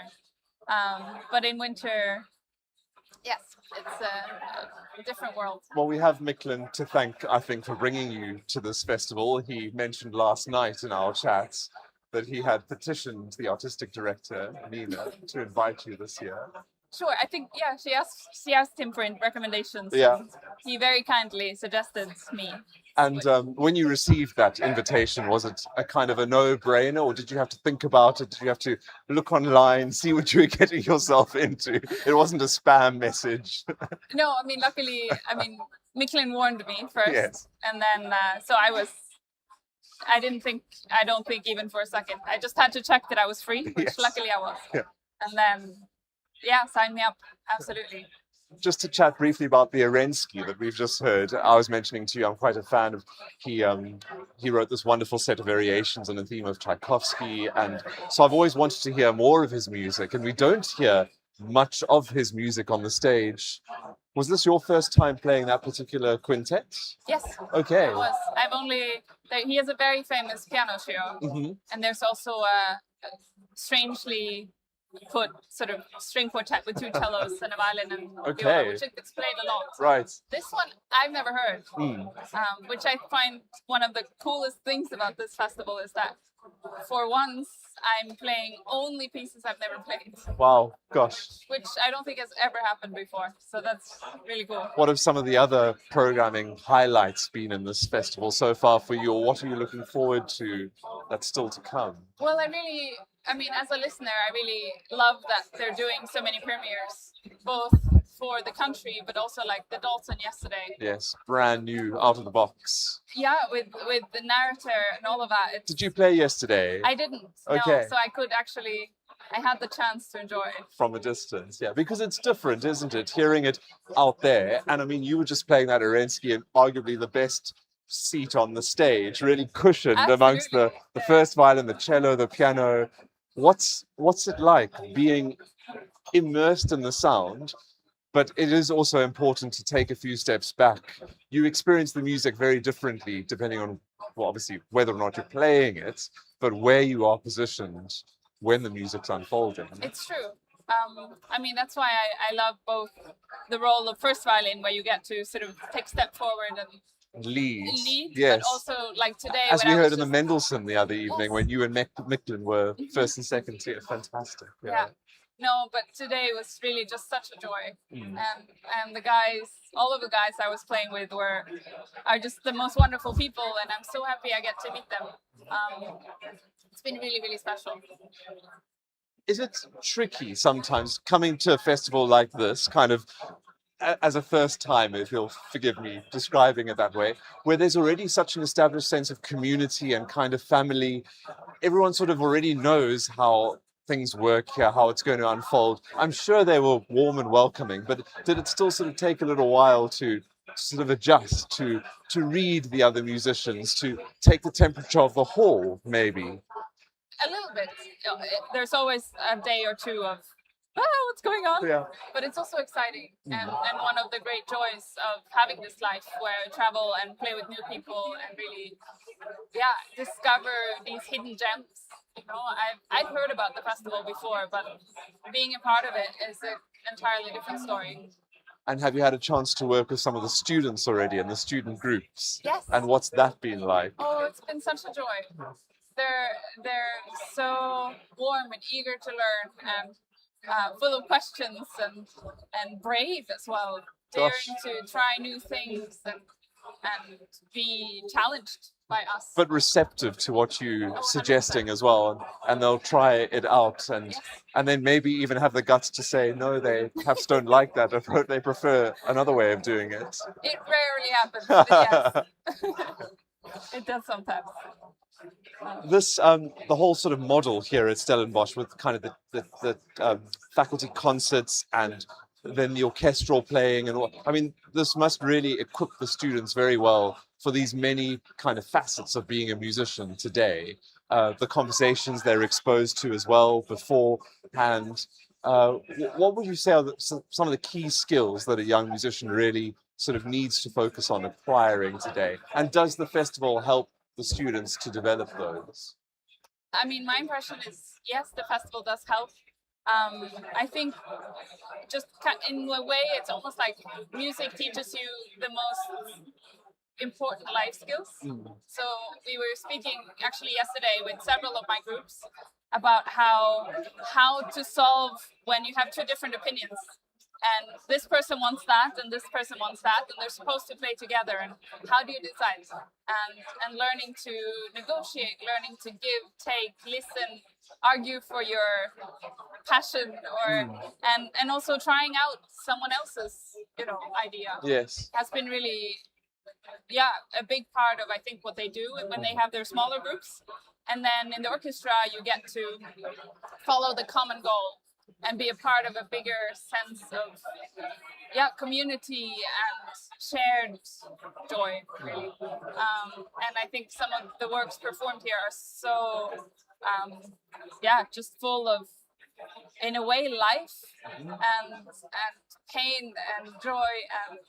Speaker 4: but in winter, yes, it's a different world.
Speaker 1: Well, we have Micklin to thank, I think, for bringing you to this festival. He mentioned last night in our chats that he had petitioned the artistic director, Nina, to invite you this year.
Speaker 4: Sure, I think she asked him for recommendations.
Speaker 1: Yeah.
Speaker 4: And he very kindly suggested me.
Speaker 1: And when you received that invitation, was it a kind of a no-brainer, or did you have to think about it? Did you have to look online, see what you were getting yourself into? It wasn't a spam message.
Speaker 4: No, I mean, luckily, Micklin warned me first,
Speaker 1: Yes.
Speaker 4: and then so I don't think even for a second. I just had to check that I was free, which
Speaker 1: Yes.
Speaker 4: luckily I was.
Speaker 1: Yeah.
Speaker 4: And then, yeah, sign me up, absolutely.
Speaker 1: Just to chat briefly about the Arensky that we've just heard, I was mentioning to you, I'm quite a fan of, he wrote this wonderful set of variations on the theme of Tchaikovsky, and so I've always wanted to hear more of his music, and we don't hear much of his music on the stage. Was this your first time playing that particular quintet?
Speaker 4: Yes,
Speaker 1: Okay.
Speaker 4: it was. He has a very famous piano trio,
Speaker 1: Hmm.
Speaker 4: and there's also a strangely put sort of string quartet with two cellos and a violin and
Speaker 1: Okay.
Speaker 4: viola, which it's played a lot.
Speaker 1: Right.
Speaker 4: This one I've never heard,
Speaker 1: Mm.
Speaker 4: which I find one of the coolest things about this festival is that for once I'm playing only pieces I've never played,
Speaker 1: Wow, gosh.
Speaker 4: which I don't think has ever happened before. So that's really cool.
Speaker 1: What have some of the other programming highlights been in this festival so far for you, or what are you looking forward to that's still to come?
Speaker 4: Well, as a listener, I really love that they're doing so many premieres, both for the country, but also like the Dalton yesterday.
Speaker 1: Yes, brand new, out of the box.
Speaker 4: Yeah, with the narrator and all of that.
Speaker 1: Did you play yesterday?
Speaker 4: I didn't.
Speaker 1: Okay.
Speaker 4: No, so I had the chance to enjoy it.
Speaker 1: From a distance, yeah, because it's different, isn't it? Hearing it out there, and I mean, you were just playing that Arensky in arguably the best seat on the stage, really cushioned amongst the
Speaker 4: Absolutely.
Speaker 1: first violin, the cello, the piano. What's it like being immersed in the sound? But it is also important to take a few steps back. You experience the music very differently depending on, well, obviously, whether or not you're playing it, but where you are positioned when the music's unfolding.
Speaker 4: It's true. That's why I love both the role of first violin, where you get to sort of take a step forward and
Speaker 1: Lead,
Speaker 4: but
Speaker 1: yes.
Speaker 4: also like today.
Speaker 1: As
Speaker 4: when
Speaker 1: we
Speaker 4: I
Speaker 1: heard
Speaker 4: was
Speaker 1: in the
Speaker 4: just-
Speaker 1: Mendelssohn the other evening,
Speaker 4: Yes.
Speaker 1: when you and Micklin were first and second tier, fantastic.
Speaker 4: Yeah. No, but today was really just such a joy.
Speaker 1: Mm.
Speaker 4: And the guys, all of the guys I was playing with are just the most wonderful people, and I'm so happy I get to meet them. It's been really, really special.
Speaker 1: Is it tricky sometimes coming to a festival like this, kind of as a first time, if you'll forgive me describing it that way, where there's already such an established sense of community and kind of family? Everyone sort of already knows how things work here, how it's going to unfold. I'm sure they were warm and welcoming, but did it still sort of take a little while to sort of adjust to read the other musicians, to take the temperature of the hall, maybe?
Speaker 4: A little bit. There's always a day or two of what's going on?
Speaker 1: Yeah.
Speaker 4: But it's also exciting, and one of the great joys of having this life where I travel and play with new people and really, discover these hidden gems. You know, I'd heard about the festival before, but being a part of it is an entirely different story.
Speaker 1: And have you had a chance to work with some of the students already in the student groups?
Speaker 4: Yes.
Speaker 1: And what's that been like?
Speaker 4: Oh, it's been such a joy. They're so warm and eager to learn, and full of questions, and brave as well, daring to try new things and be challenged by us.
Speaker 1: But receptive to what you're suggesting as well, and they'll try it out, and then maybe even have the guts to say no, they perhaps don't like that, or they prefer another way of doing it.
Speaker 4: It rarely happens, but yes, it does sometimes.
Speaker 1: This the whole sort of model here at Stellenbosch, with kind of the faculty concerts and then the orchestral playing and I mean, this must really equip the students very well for these many kind of facets of being a musician today. The conversations they're exposed to as well beforehand. What would you say are some of the key skills that a young musician really sort of needs to focus on acquiring today? And does the festival help the students to develop those?
Speaker 4: I mean, my impression is, yes, the festival does help. I think just in a way, it's almost like music teaches you the most important life skills. So we were speaking actually yesterday with several of my groups about how to solve when you have two different opinions. And this person wants that, and this person wants that, and they're supposed to play together. And how do you decide? And learning to negotiate, learning to give, take, listen, argue for your passion, and also trying out someone else's, idea.
Speaker 1: Yes.
Speaker 4: Has been really, a big part of, I think, what they do when they have their smaller groups. And then in the orchestra, you get to follow the common goal and be a part of a bigger sense of community and shared joy, really. And I think some of the works performed here are so just full of, in a way, life and pain and joy, and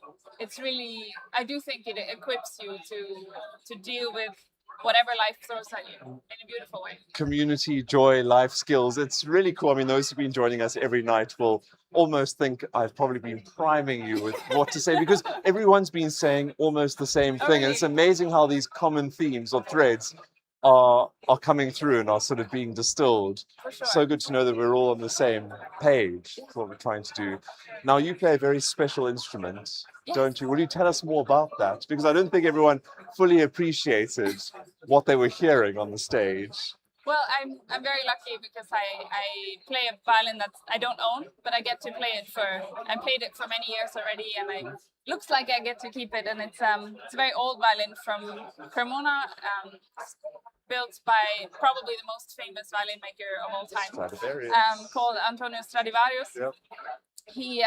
Speaker 4: it's really, I do think it equips you to deal with whatever life throws at you in a beautiful way.
Speaker 1: Community, joy, life skills. It's really cool. I mean, those who've been joining us every night will almost think I've probably been priming you with what to say, because everyone's been saying almost the same thing. And it's amazing how these common themes or threads are coming through and are sort of being distilled.
Speaker 4: For sure.
Speaker 1: So good to know that we're all on the same page for what we're trying to do. Now, you play a very special instrument, don't you? Will you tell us more about that? Because I don't think everyone fully appreciated what they were hearing on the stage.
Speaker 4: Well, I'm very lucky because I play a violin that I don't own, but I get to play it I played it for many years already, and looks like I get to keep it. And it's a very old violin from Cremona, built by probably the most famous violin maker of all time, called Antonio Stradivarius.
Speaker 1: Yep.
Speaker 4: He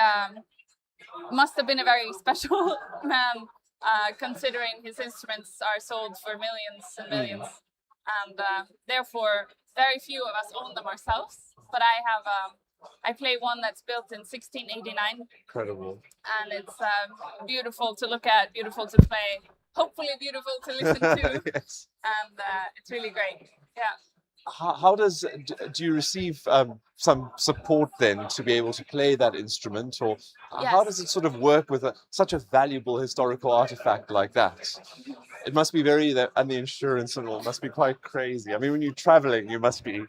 Speaker 4: must have been a very special man, considering his instruments are sold for millions and millions. And therefore, very few of us own them ourselves. But I play one that's built in 1689.
Speaker 1: Incredible.
Speaker 4: And it's beautiful to look at, beautiful to play, hopefully beautiful to listen to.
Speaker 1: Yes.
Speaker 4: And it's really great. Yeah.
Speaker 1: How do you receive some support then to be able to play that instrument, or how does it sort of work with such a valuable historical artifact like that? It must be and the insurance and all must be quite crazy. I mean, when you're traveling, you must be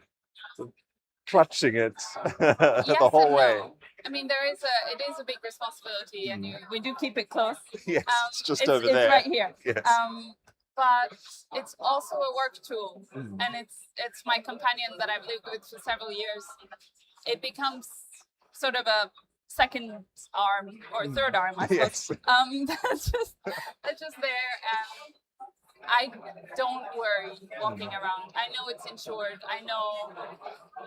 Speaker 1: clutching it the whole way.
Speaker 4: No. I mean, it is a big responsibility, and we do keep it close.
Speaker 1: Yes, it's just over there.
Speaker 4: It's right here.
Speaker 1: Yes.
Speaker 4: But it's also a work tool, and it's my companion that I've lived with for several years. It becomes sort of a second arm or third arm, I suppose.
Speaker 1: Yes.
Speaker 4: That's just there, and I don't worry walking around. I know it's insured. I know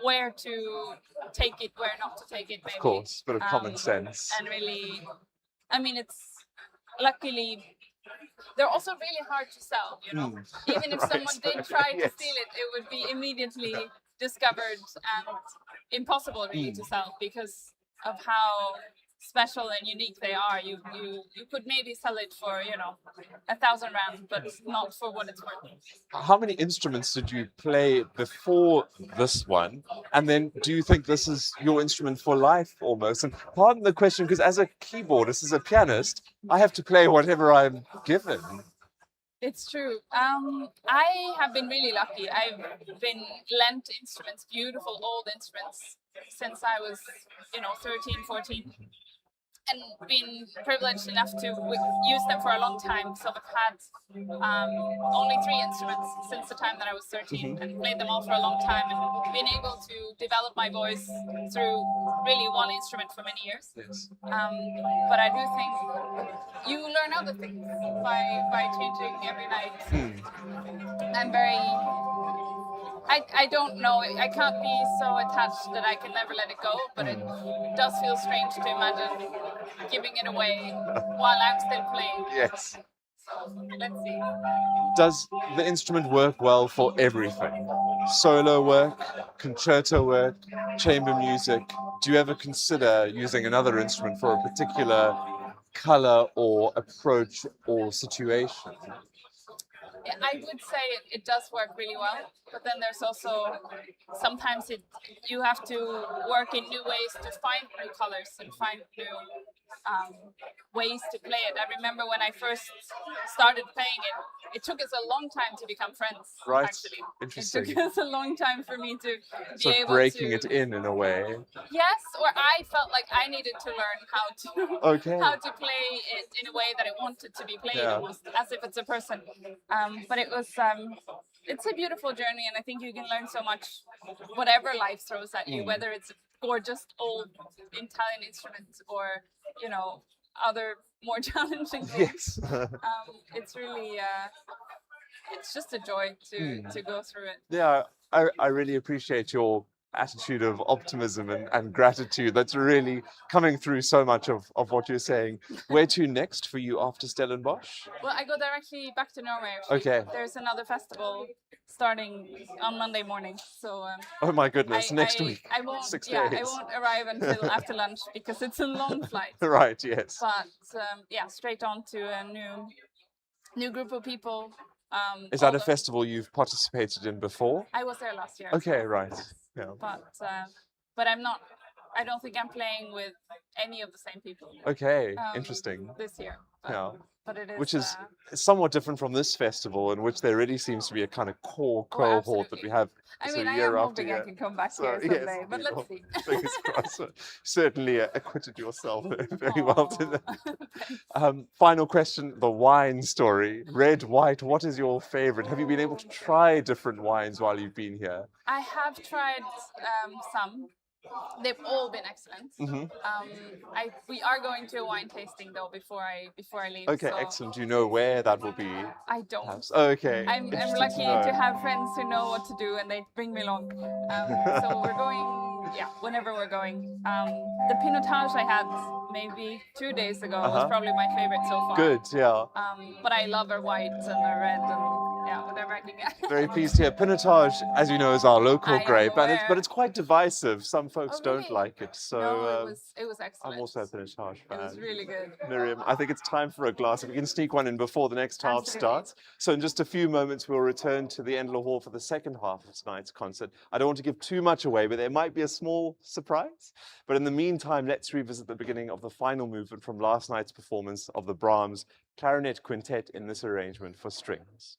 Speaker 4: where to take it, where not to take it, maybe.
Speaker 1: Of course, bit of common sense.
Speaker 4: And really, I mean, luckily, they're also really hard to sell, you know. Even if someone did try to
Speaker 1: Yes.
Speaker 4: steal it, it would be immediately discovered and impossible really to sell because of how special and unique they are. You could maybe sell it for, you know, 1,000 rand, but not for what it's worth.
Speaker 1: How many instruments did you play before this one? And then do you think this is your instrument for life almost? And pardon the question, because as a keyboardist, as a pianist, I have to play whatever I'm given.
Speaker 4: It's true. I have been really lucky. I've been lent instruments, beautiful old instruments, since I was, you know, 13, 14. And been privileged enough to use them for a long time. So I've had only 3 instruments since the time that I was 13 and played them all for a long time and been able to develop my voice through really one instrument for many years.
Speaker 1: Yes.
Speaker 4: But I do think you learn other things by changing every night. I'm very... I don't know. I can't be so attached that I can never let it go, but it does feel strange to imagine giving it away while I'm still playing.
Speaker 1: Yes.
Speaker 4: So let's see.
Speaker 1: Does the instrument work well for everything? Solo work, concerto work, chamber music? Do you ever consider using another instrument for a particular color or approach or situation?
Speaker 4: I would say it does work really well, but then there's also sometimes you have to work in new ways to find new colors and find new ways to play it. I remember when I first started playing it, it took us a long time to become friends.
Speaker 1: Right.
Speaker 4: Actually,
Speaker 1: Interesting.
Speaker 4: it took us a long time for me to be
Speaker 1: So
Speaker 4: able
Speaker 1: breaking
Speaker 4: to
Speaker 1: it in a way.
Speaker 4: Yes, or I felt like I needed to learn how to play it in a way that I wanted to be played, almost as if it's a person. But it was it's a beautiful journey, and I think you can learn so much, whatever life throws at you, whether it's gorgeous old Italian instruments or, you know, other more challenging things.
Speaker 1: Yes.
Speaker 4: It's really it's just a joy to go through it.
Speaker 1: Yeah, I really appreciate your attitude of optimism and gratitude. That's really coming through so much of what you're saying. Where to next for you after Stellenbosch?
Speaker 4: Well, I go directly back to Norway, actually.
Speaker 1: Okay.
Speaker 4: There's another festival starting on Monday morning. So
Speaker 1: Oh my goodness, next week.
Speaker 4: I won't,
Speaker 1: 6
Speaker 4: yeah,
Speaker 1: days.
Speaker 4: I won't arrive until after lunch because it's a long flight.
Speaker 1: Right, yes.
Speaker 4: But yeah, straight on to a new group of people.
Speaker 1: Is that a festival you've participated in before?
Speaker 4: I was there last year.
Speaker 1: Okay, right. Yeah.
Speaker 4: But I'm not. I don't think I'm playing with any of the same people.
Speaker 1: Okay, interesting.
Speaker 4: This year.
Speaker 1: Yeah.
Speaker 4: But it is,
Speaker 1: which is somewhat different from this festival, in which there really seems to be a kind of core cohort that we have.
Speaker 4: I
Speaker 1: so
Speaker 4: mean, I
Speaker 1: year
Speaker 4: am
Speaker 1: after
Speaker 4: hoping
Speaker 1: year.
Speaker 4: I can come back
Speaker 1: So,
Speaker 4: here someday,
Speaker 1: yes,
Speaker 4: but let's see.
Speaker 1: Fingers crossed. Certainly acquitted yourself very well to that. Final question, the wine story. Red, white, what is your favorite? Have you been able to try different wines while you've been here?
Speaker 4: I have tried some. They've all been excellent. We are going to a wine tasting though before I leave.
Speaker 1: Okay,
Speaker 4: so
Speaker 1: excellent. Do you know where that will be?
Speaker 4: I don't.
Speaker 1: Perhaps? Okay.
Speaker 4: I'm lucky to have friends who know what to do and they bring me along. So we're going, yeah, whenever we're going. The Pinotage I had maybe 2 days ago was probably my favorite so far.
Speaker 1: Good, yeah.
Speaker 4: But I love a white and a red and yeah, whatever I can get.
Speaker 1: Very pleased here. Pinotage, as you know, is our local grape, but it's
Speaker 4: aware.
Speaker 1: quite divisive. Some folks don't
Speaker 4: really?
Speaker 1: like it. So
Speaker 4: No, it was excellent.
Speaker 1: I'm also a Pinotage fan.
Speaker 4: It was really good.
Speaker 1: Miriam, I think it's time for a glass. If we can sneak one in before the next half
Speaker 4: Absolutely.
Speaker 1: starts. So in just a few moments, we'll return to the Endler Hall for the second half of tonight's concert. I don't want to give too much away, but there might be a small surprise. But in the meantime, let's revisit the beginning of the final movement from last night's performance of the Brahms Clarinet Quintet in this arrangement for strings.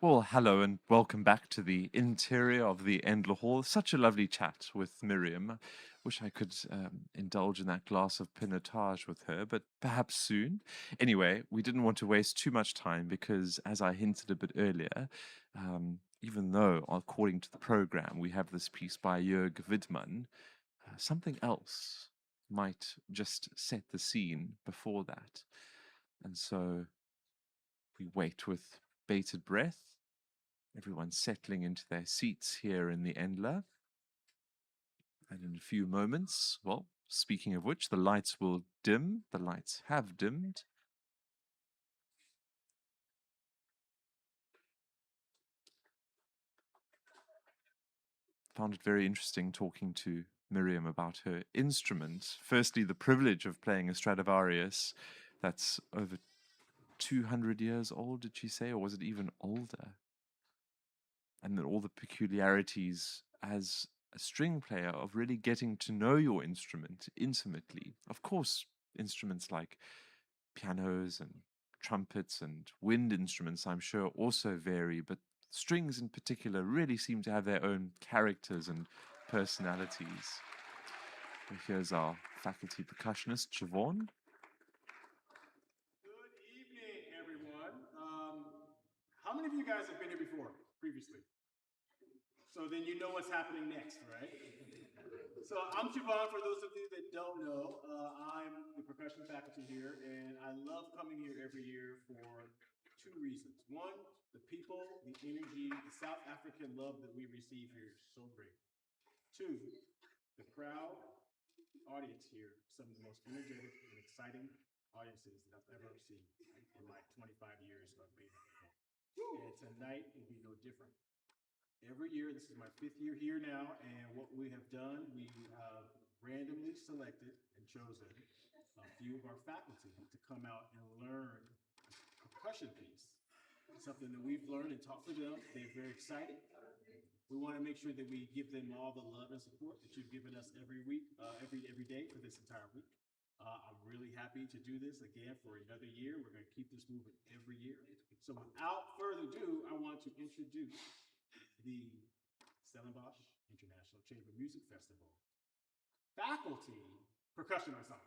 Speaker 1: Well, hello and welcome back to the interior of the Endler Hall. Such a lovely chat with Miriam. Wish I could indulge in that glass of pinotage with her, but perhaps soon. Anyway, we didn't want to waste too much time because, as I hinted a bit earlier, even though, according to the program, we have this piece by Jörg Widmann, something else might just set the scene before that. And so we wait with bated breath. Everyone's settling into their seats here in the Endler. And in a few moments, well, speaking of which, the lights will dim. The lights have dimmed. Found it very interesting talking to Miriam about her instrument. Firstly, the privilege of playing a Stradivarius that's over 200 years old, did she say, or was it even older? And then all the peculiarities as a string player of really getting to know your instrument intimately. Of course, instruments like pianos and trumpets and wind instruments, I'm sure, also vary, but strings in particular really seem to have their own characters and personalities. And here's our faculty percussionist, Siobhan.
Speaker 5: Good evening, everyone. How many of you guys have been here before, previously? So then you know what's happening next, right? So I'm Siobhan, for those of you that don't know. I'm the percussion faculty here, and I love coming here every year for two reasons. One, the people, the energy, the South African love that we receive here is so great. Two, the crowd, the audience here, some of the most energetic and exciting audiences that I've ever seen in my 25 years of being here. And tonight will be no different. Every year, this is my 5th year here now, and what we have done, we have randomly selected and chosen a few of our faculty to come out and learn a percussion piece. Something that we've learned and taught for them. They're very excited. We want to make sure that we give them all the love and support that you've given us every week, every day for this entire week. I'm really happy to do this again for another year. We're going to keep this moving every year. So without further ado, I want to introduce the Stellenbosch International Chamber Music Festival faculty percussion ensemble.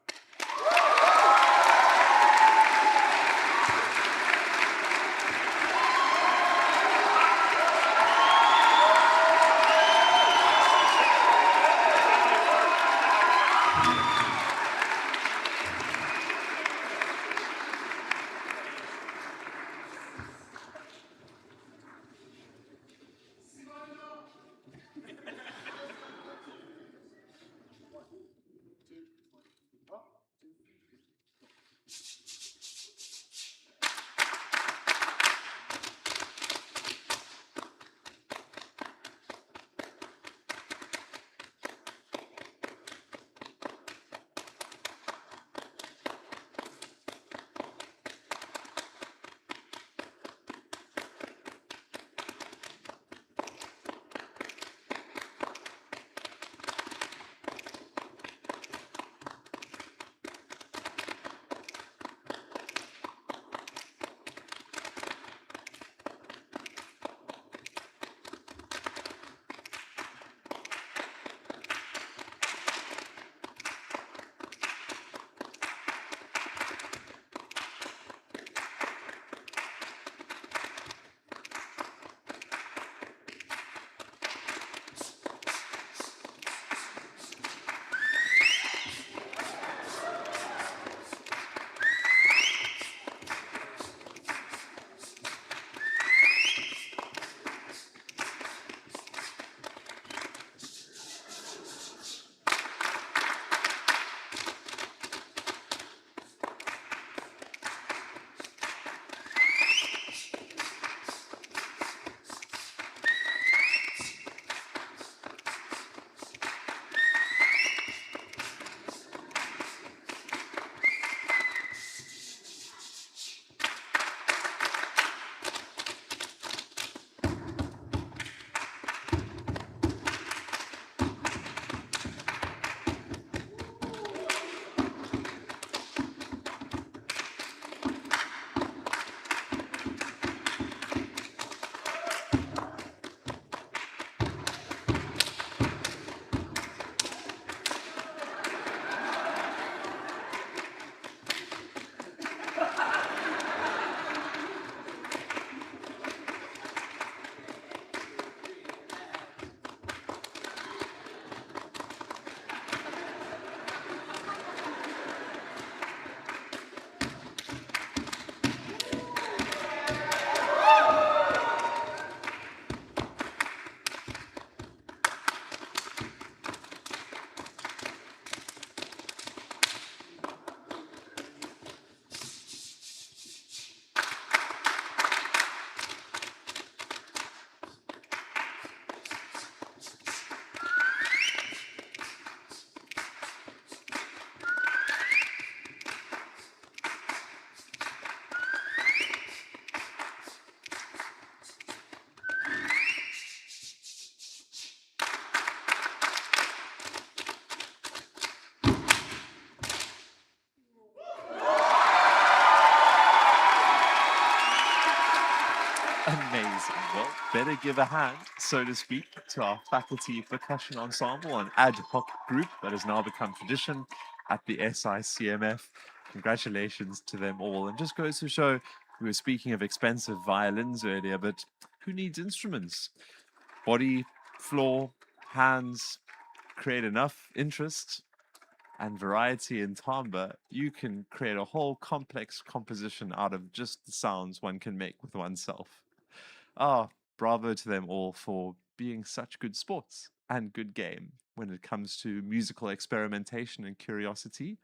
Speaker 1: better give a hand, so to speak, to our faculty percussion ensemble, an ad hoc group that has now become tradition at the SICMF. Congratulations to them all. And just goes to show, we were speaking of expensive violins earlier, but who needs instruments? Body, floor, hands, create enough interest and variety in timbre, you can create a whole complex composition out of just the sounds one can make with oneself. Ah, bravo to them all for being such good sports and good game when it comes to musical experimentation and curiosity.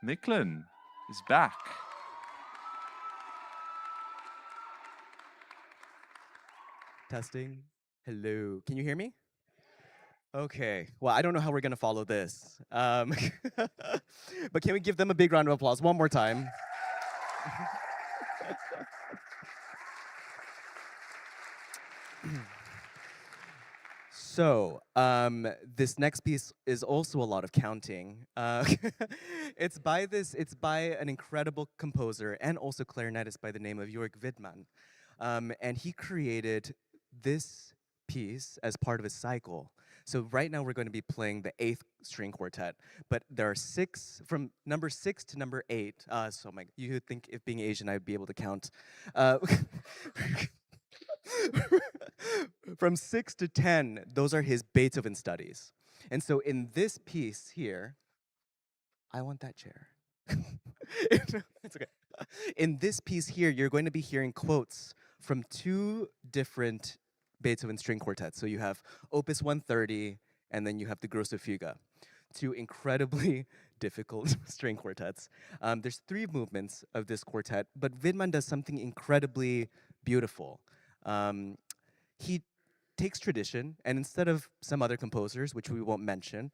Speaker 1: Micklin is back.
Speaker 6: Testing. Hello. Can you hear me? Okay. Well, I don't know how we're going to follow this. But can we give them a big round of applause one more time? So, this next piece is also a lot of counting. It's by an incredible composer and also clarinetist by the name of Jörg Widmann. And he created this piece as part of his cycle. So right now we're going to be playing the 8th string quartet, but there are 6, from number 6 to number 8. So you would think if being Asian I'd be able to count. From 6 to 10, those are his Beethoven studies. And so in this piece here, I want that chair. It's okay. In this piece here, you're going to be hearing quotes from 2 different Beethoven string quartets. So you have Opus 130, and then you have the Grosse Fuge. 2 incredibly difficult string quartets. There's 3 movements of this quartet, but Widmann does something incredibly beautiful. He takes tradition, and instead of some other composers, which we won't mention,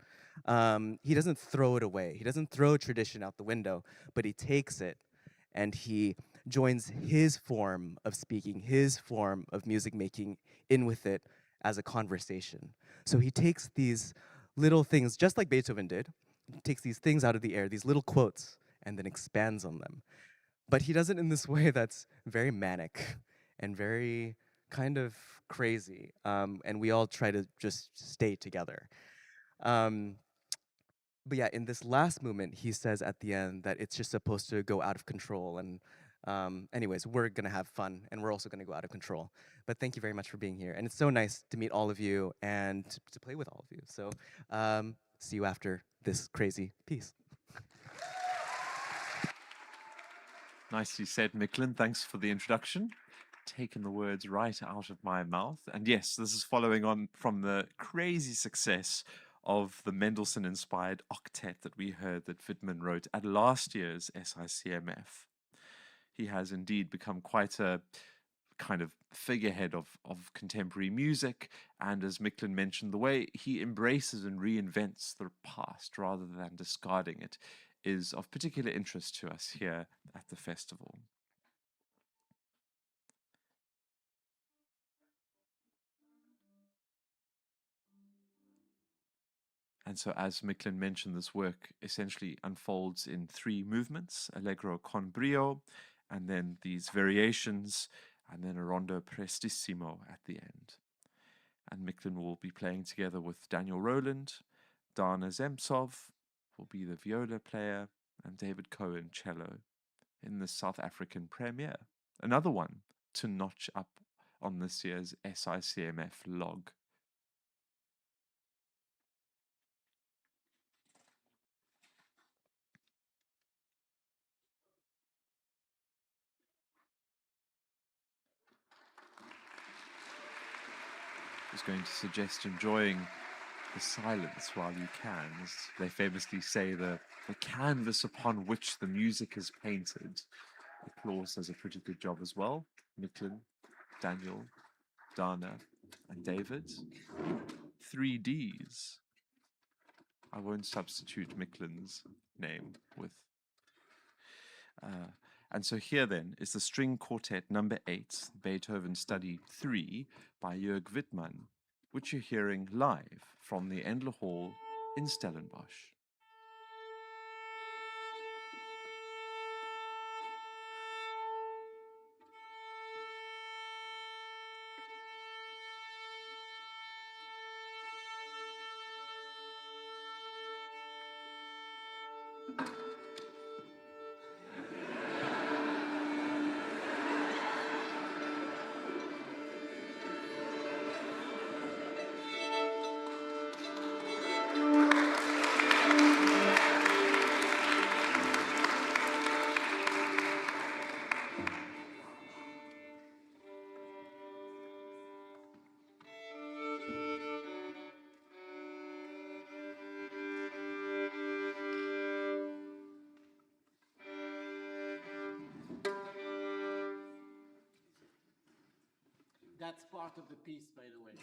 Speaker 6: he doesn't throw it away. He doesn't throw tradition out the window, but he takes it and he joins his form of speaking, his form of music making in with it as a conversation. So he takes these little things, just like Beethoven did, takes these things out of the air, these little quotes, and then expands on them. But he does it in this way that's very manic and very kind of crazy, and we all try to just stay together. But yeah, in this last movement, he says at the end that it's just supposed to go out of control. And anyways, we're gonna have fun, and we're also gonna go out of control. But thank you very much for being here, and it's so nice to meet all of you and to play with all of you. So see you after this crazy piece.
Speaker 1: Nicely said, Micklin. Thanks for the introduction. Taken the words right out of my mouth. And yes, this is following on from the crazy success of the Mendelssohn-inspired octet that we heard that Widmann wrote at last year's SICMF. He has indeed become quite a kind of figurehead of contemporary music, and as Micklin mentioned, the way he embraces and reinvents the past rather than discarding it is of particular interest to us here at the festival. And so, as Micklin mentioned, this work essentially unfolds in 3 movements, Allegro con brio, and then these variations, and then a rondo prestissimo at the end. And Micklin will be playing together with Daniel Rowland, Dana Zemtsov will be the viola player, and David Cohen cello in the South African premiere. Another one to notch up on this year's SICMF log. I was going to suggest enjoying the silence while you can. As they famously say, the canvas upon which the music is painted. Applause does a pretty good job as well. Micklin, Daniel, Dana, and David. 3 Ds. I won't substitute Micklin's name with. And so here then is the string quartet number 8, Beethoven Study 3 by Jörg Widmann, which you're hearing live from the Endler Hall in Stellenbosch.
Speaker 7: That's part of the piece, by the way.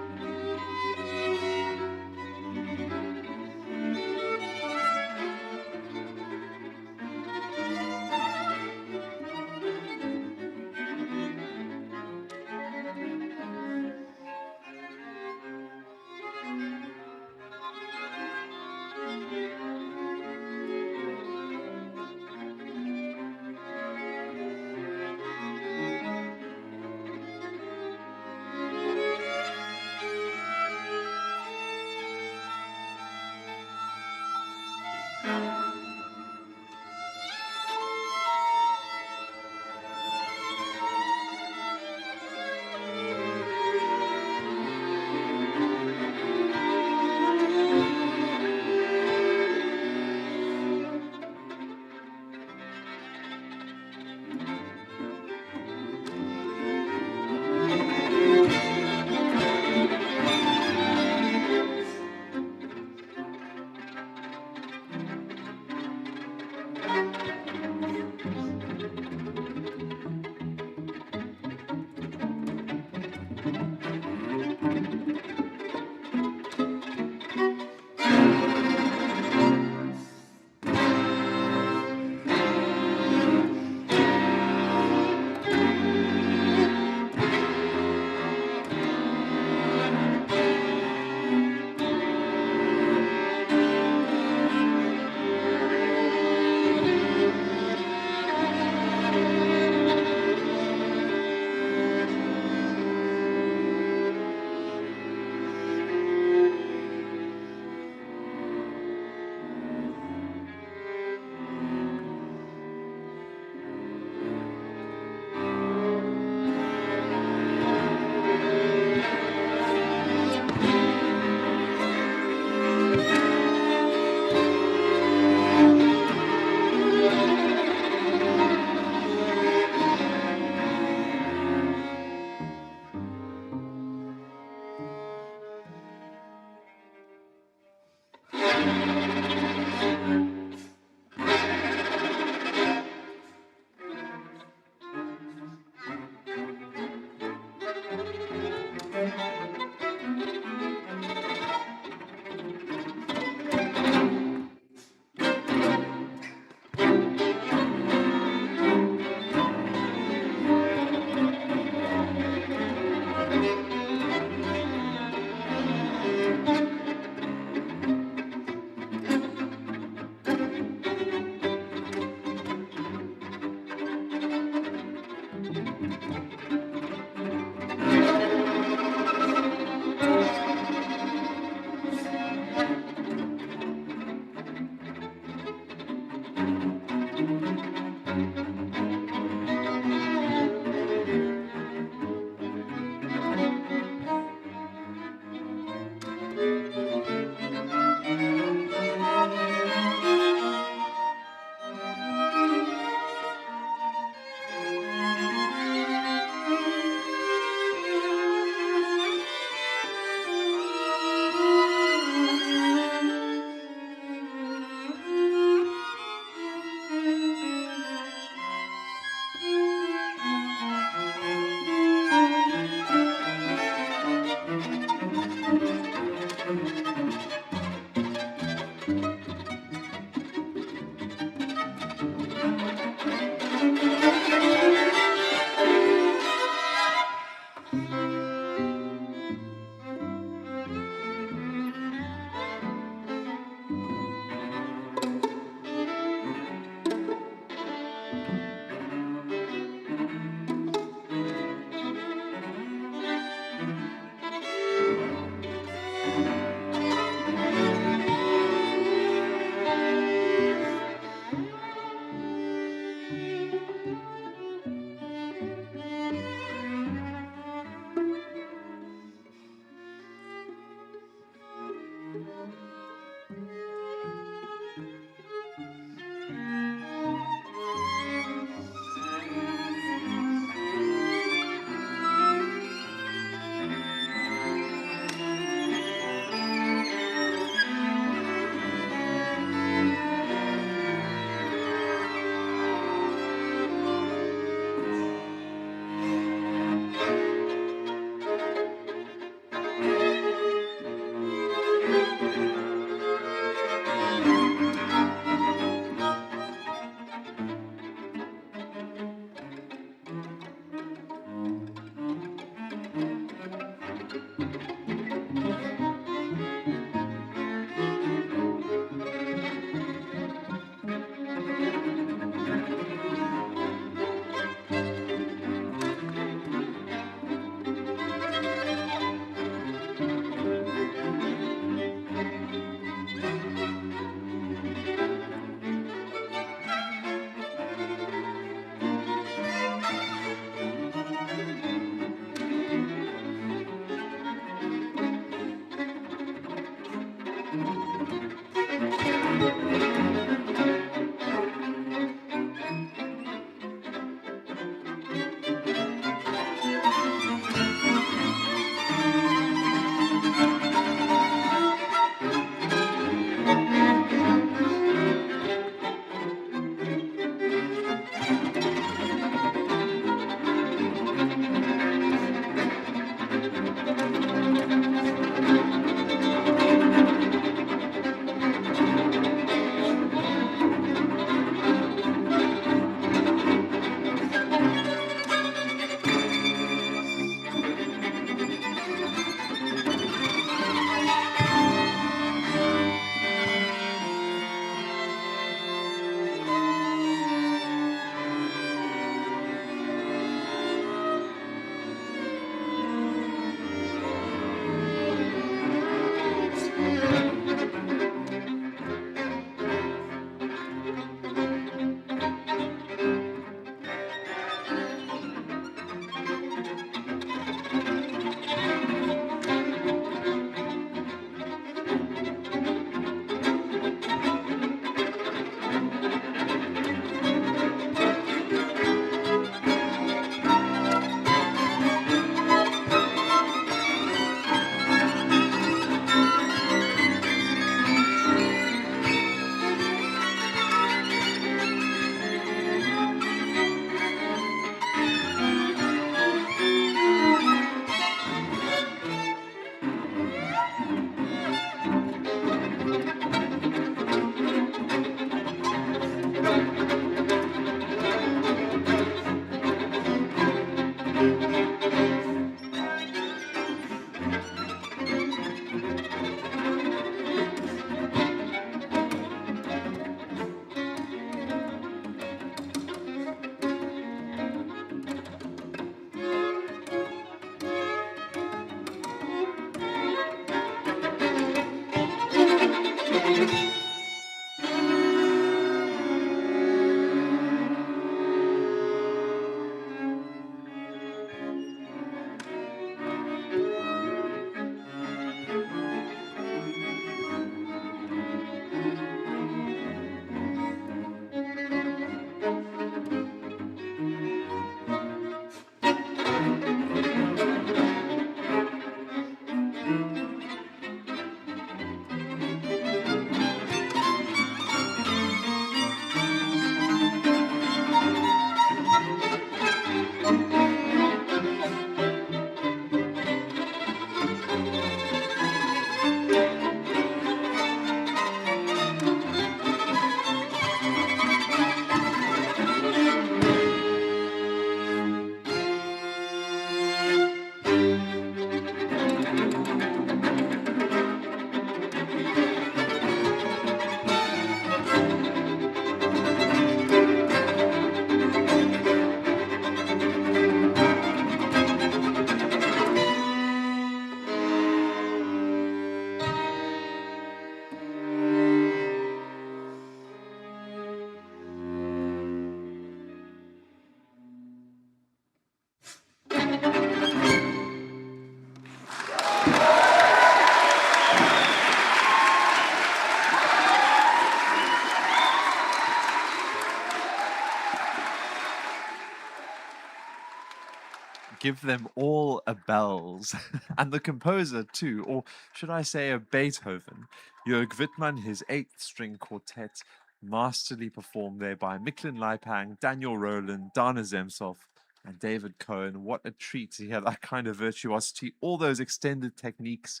Speaker 1: Give them all a bells. And the composer too, or should I say a Beethoven. Jörg Wittmann, his 8th string quartet, masterly performed there by Miklin Leipang, Daniel Rowland, Dana Zemsov, and David Cohen. What a treat to hear that kind of virtuosity, all those extended techniques,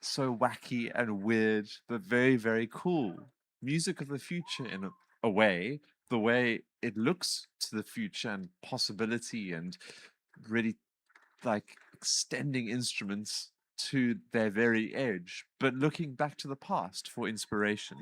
Speaker 1: so wacky and weird, but very, very cool. Music of the future in a way, the way it looks to the future and possibility and really like extending instruments to their very edge, but looking back to the past for inspiration.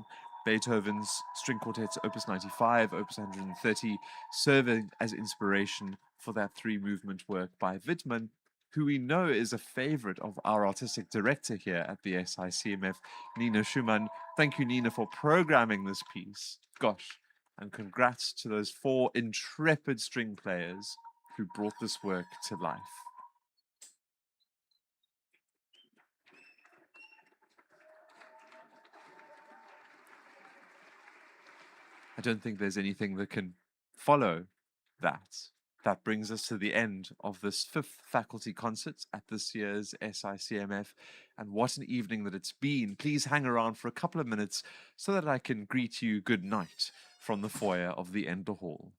Speaker 1: Beethoven's string quartets, Opus 95, Opus 130, serving as inspiration for that 3-movement work by Wittmann, who we know is a favorite of our artistic director here at the SICMF, Nina Schumann. Thank you, Nina, for programming this piece. Gosh, and congrats to those 4 intrepid string players who brought this work to life. I don't think there's anything that can follow that. That brings us to the end of this 5th faculty concert at this year's SICMF. And what an evening that it's been. Please hang around for a couple of minutes so that I can greet you good night from the foyer of the Endler Hall.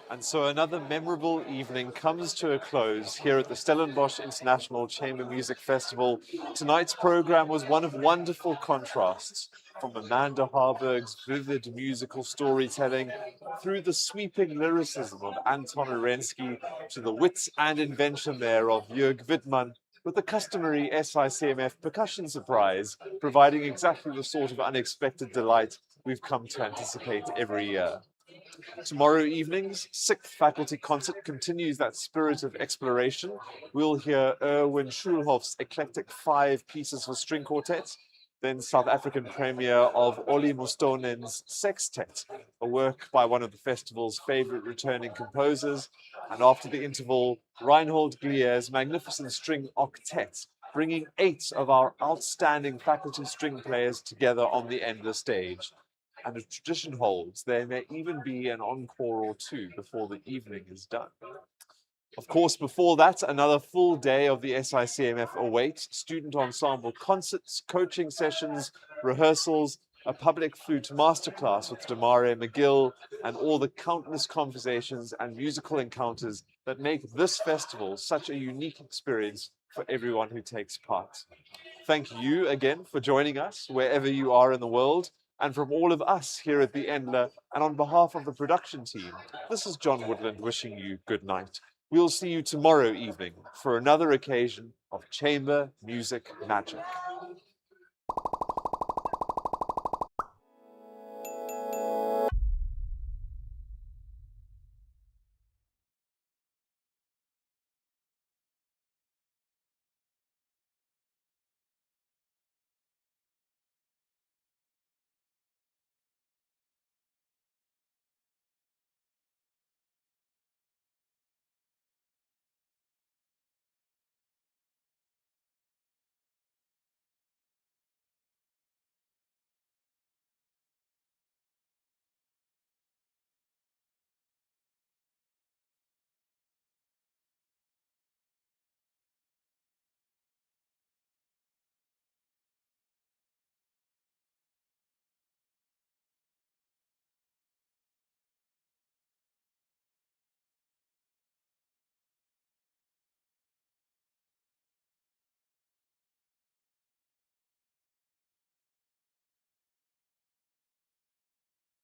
Speaker 1: And so another memorable evening comes to a close here at the Stellenbosch International Chamber Music Festival. Tonight's program was one of wonderful contrasts, from Amanda Harburg's vivid musical storytelling through the sweeping lyricism of Anton Arensky to the wit and invention there of Jörg Wittmann, with the customary SICMF percussion surprise, providing exactly the sort of unexpected delight we've come to anticipate every year. Tomorrow evening's 6th faculty concert continues that spirit of exploration. We'll hear Erwin Schulhoff's eclectic 5 pieces for string quartet, then South African premiere of Olli Mustonen's Sextet, a work by one of the festival's favorite returning composers, and after the interval, Reinhold Glier's magnificent string octet, bringing 8 of our outstanding faculty string players together on the Endler stage. And as tradition holds, there may even be an encore or 2 before the evening is done. Of course, before that, another full day of the SICMF awaits: student ensemble concerts, coaching sessions, rehearsals, a public flute masterclass with Damare McGill, and all the countless conversations and musical encounters that make this festival such a unique experience for everyone who takes part. Thank you again for joining us wherever you are in the world. And from all of us here at the Endler, and on behalf of the production team, this is John Woodland wishing you good night. We'll see you tomorrow evening for another occasion of chamber music magic.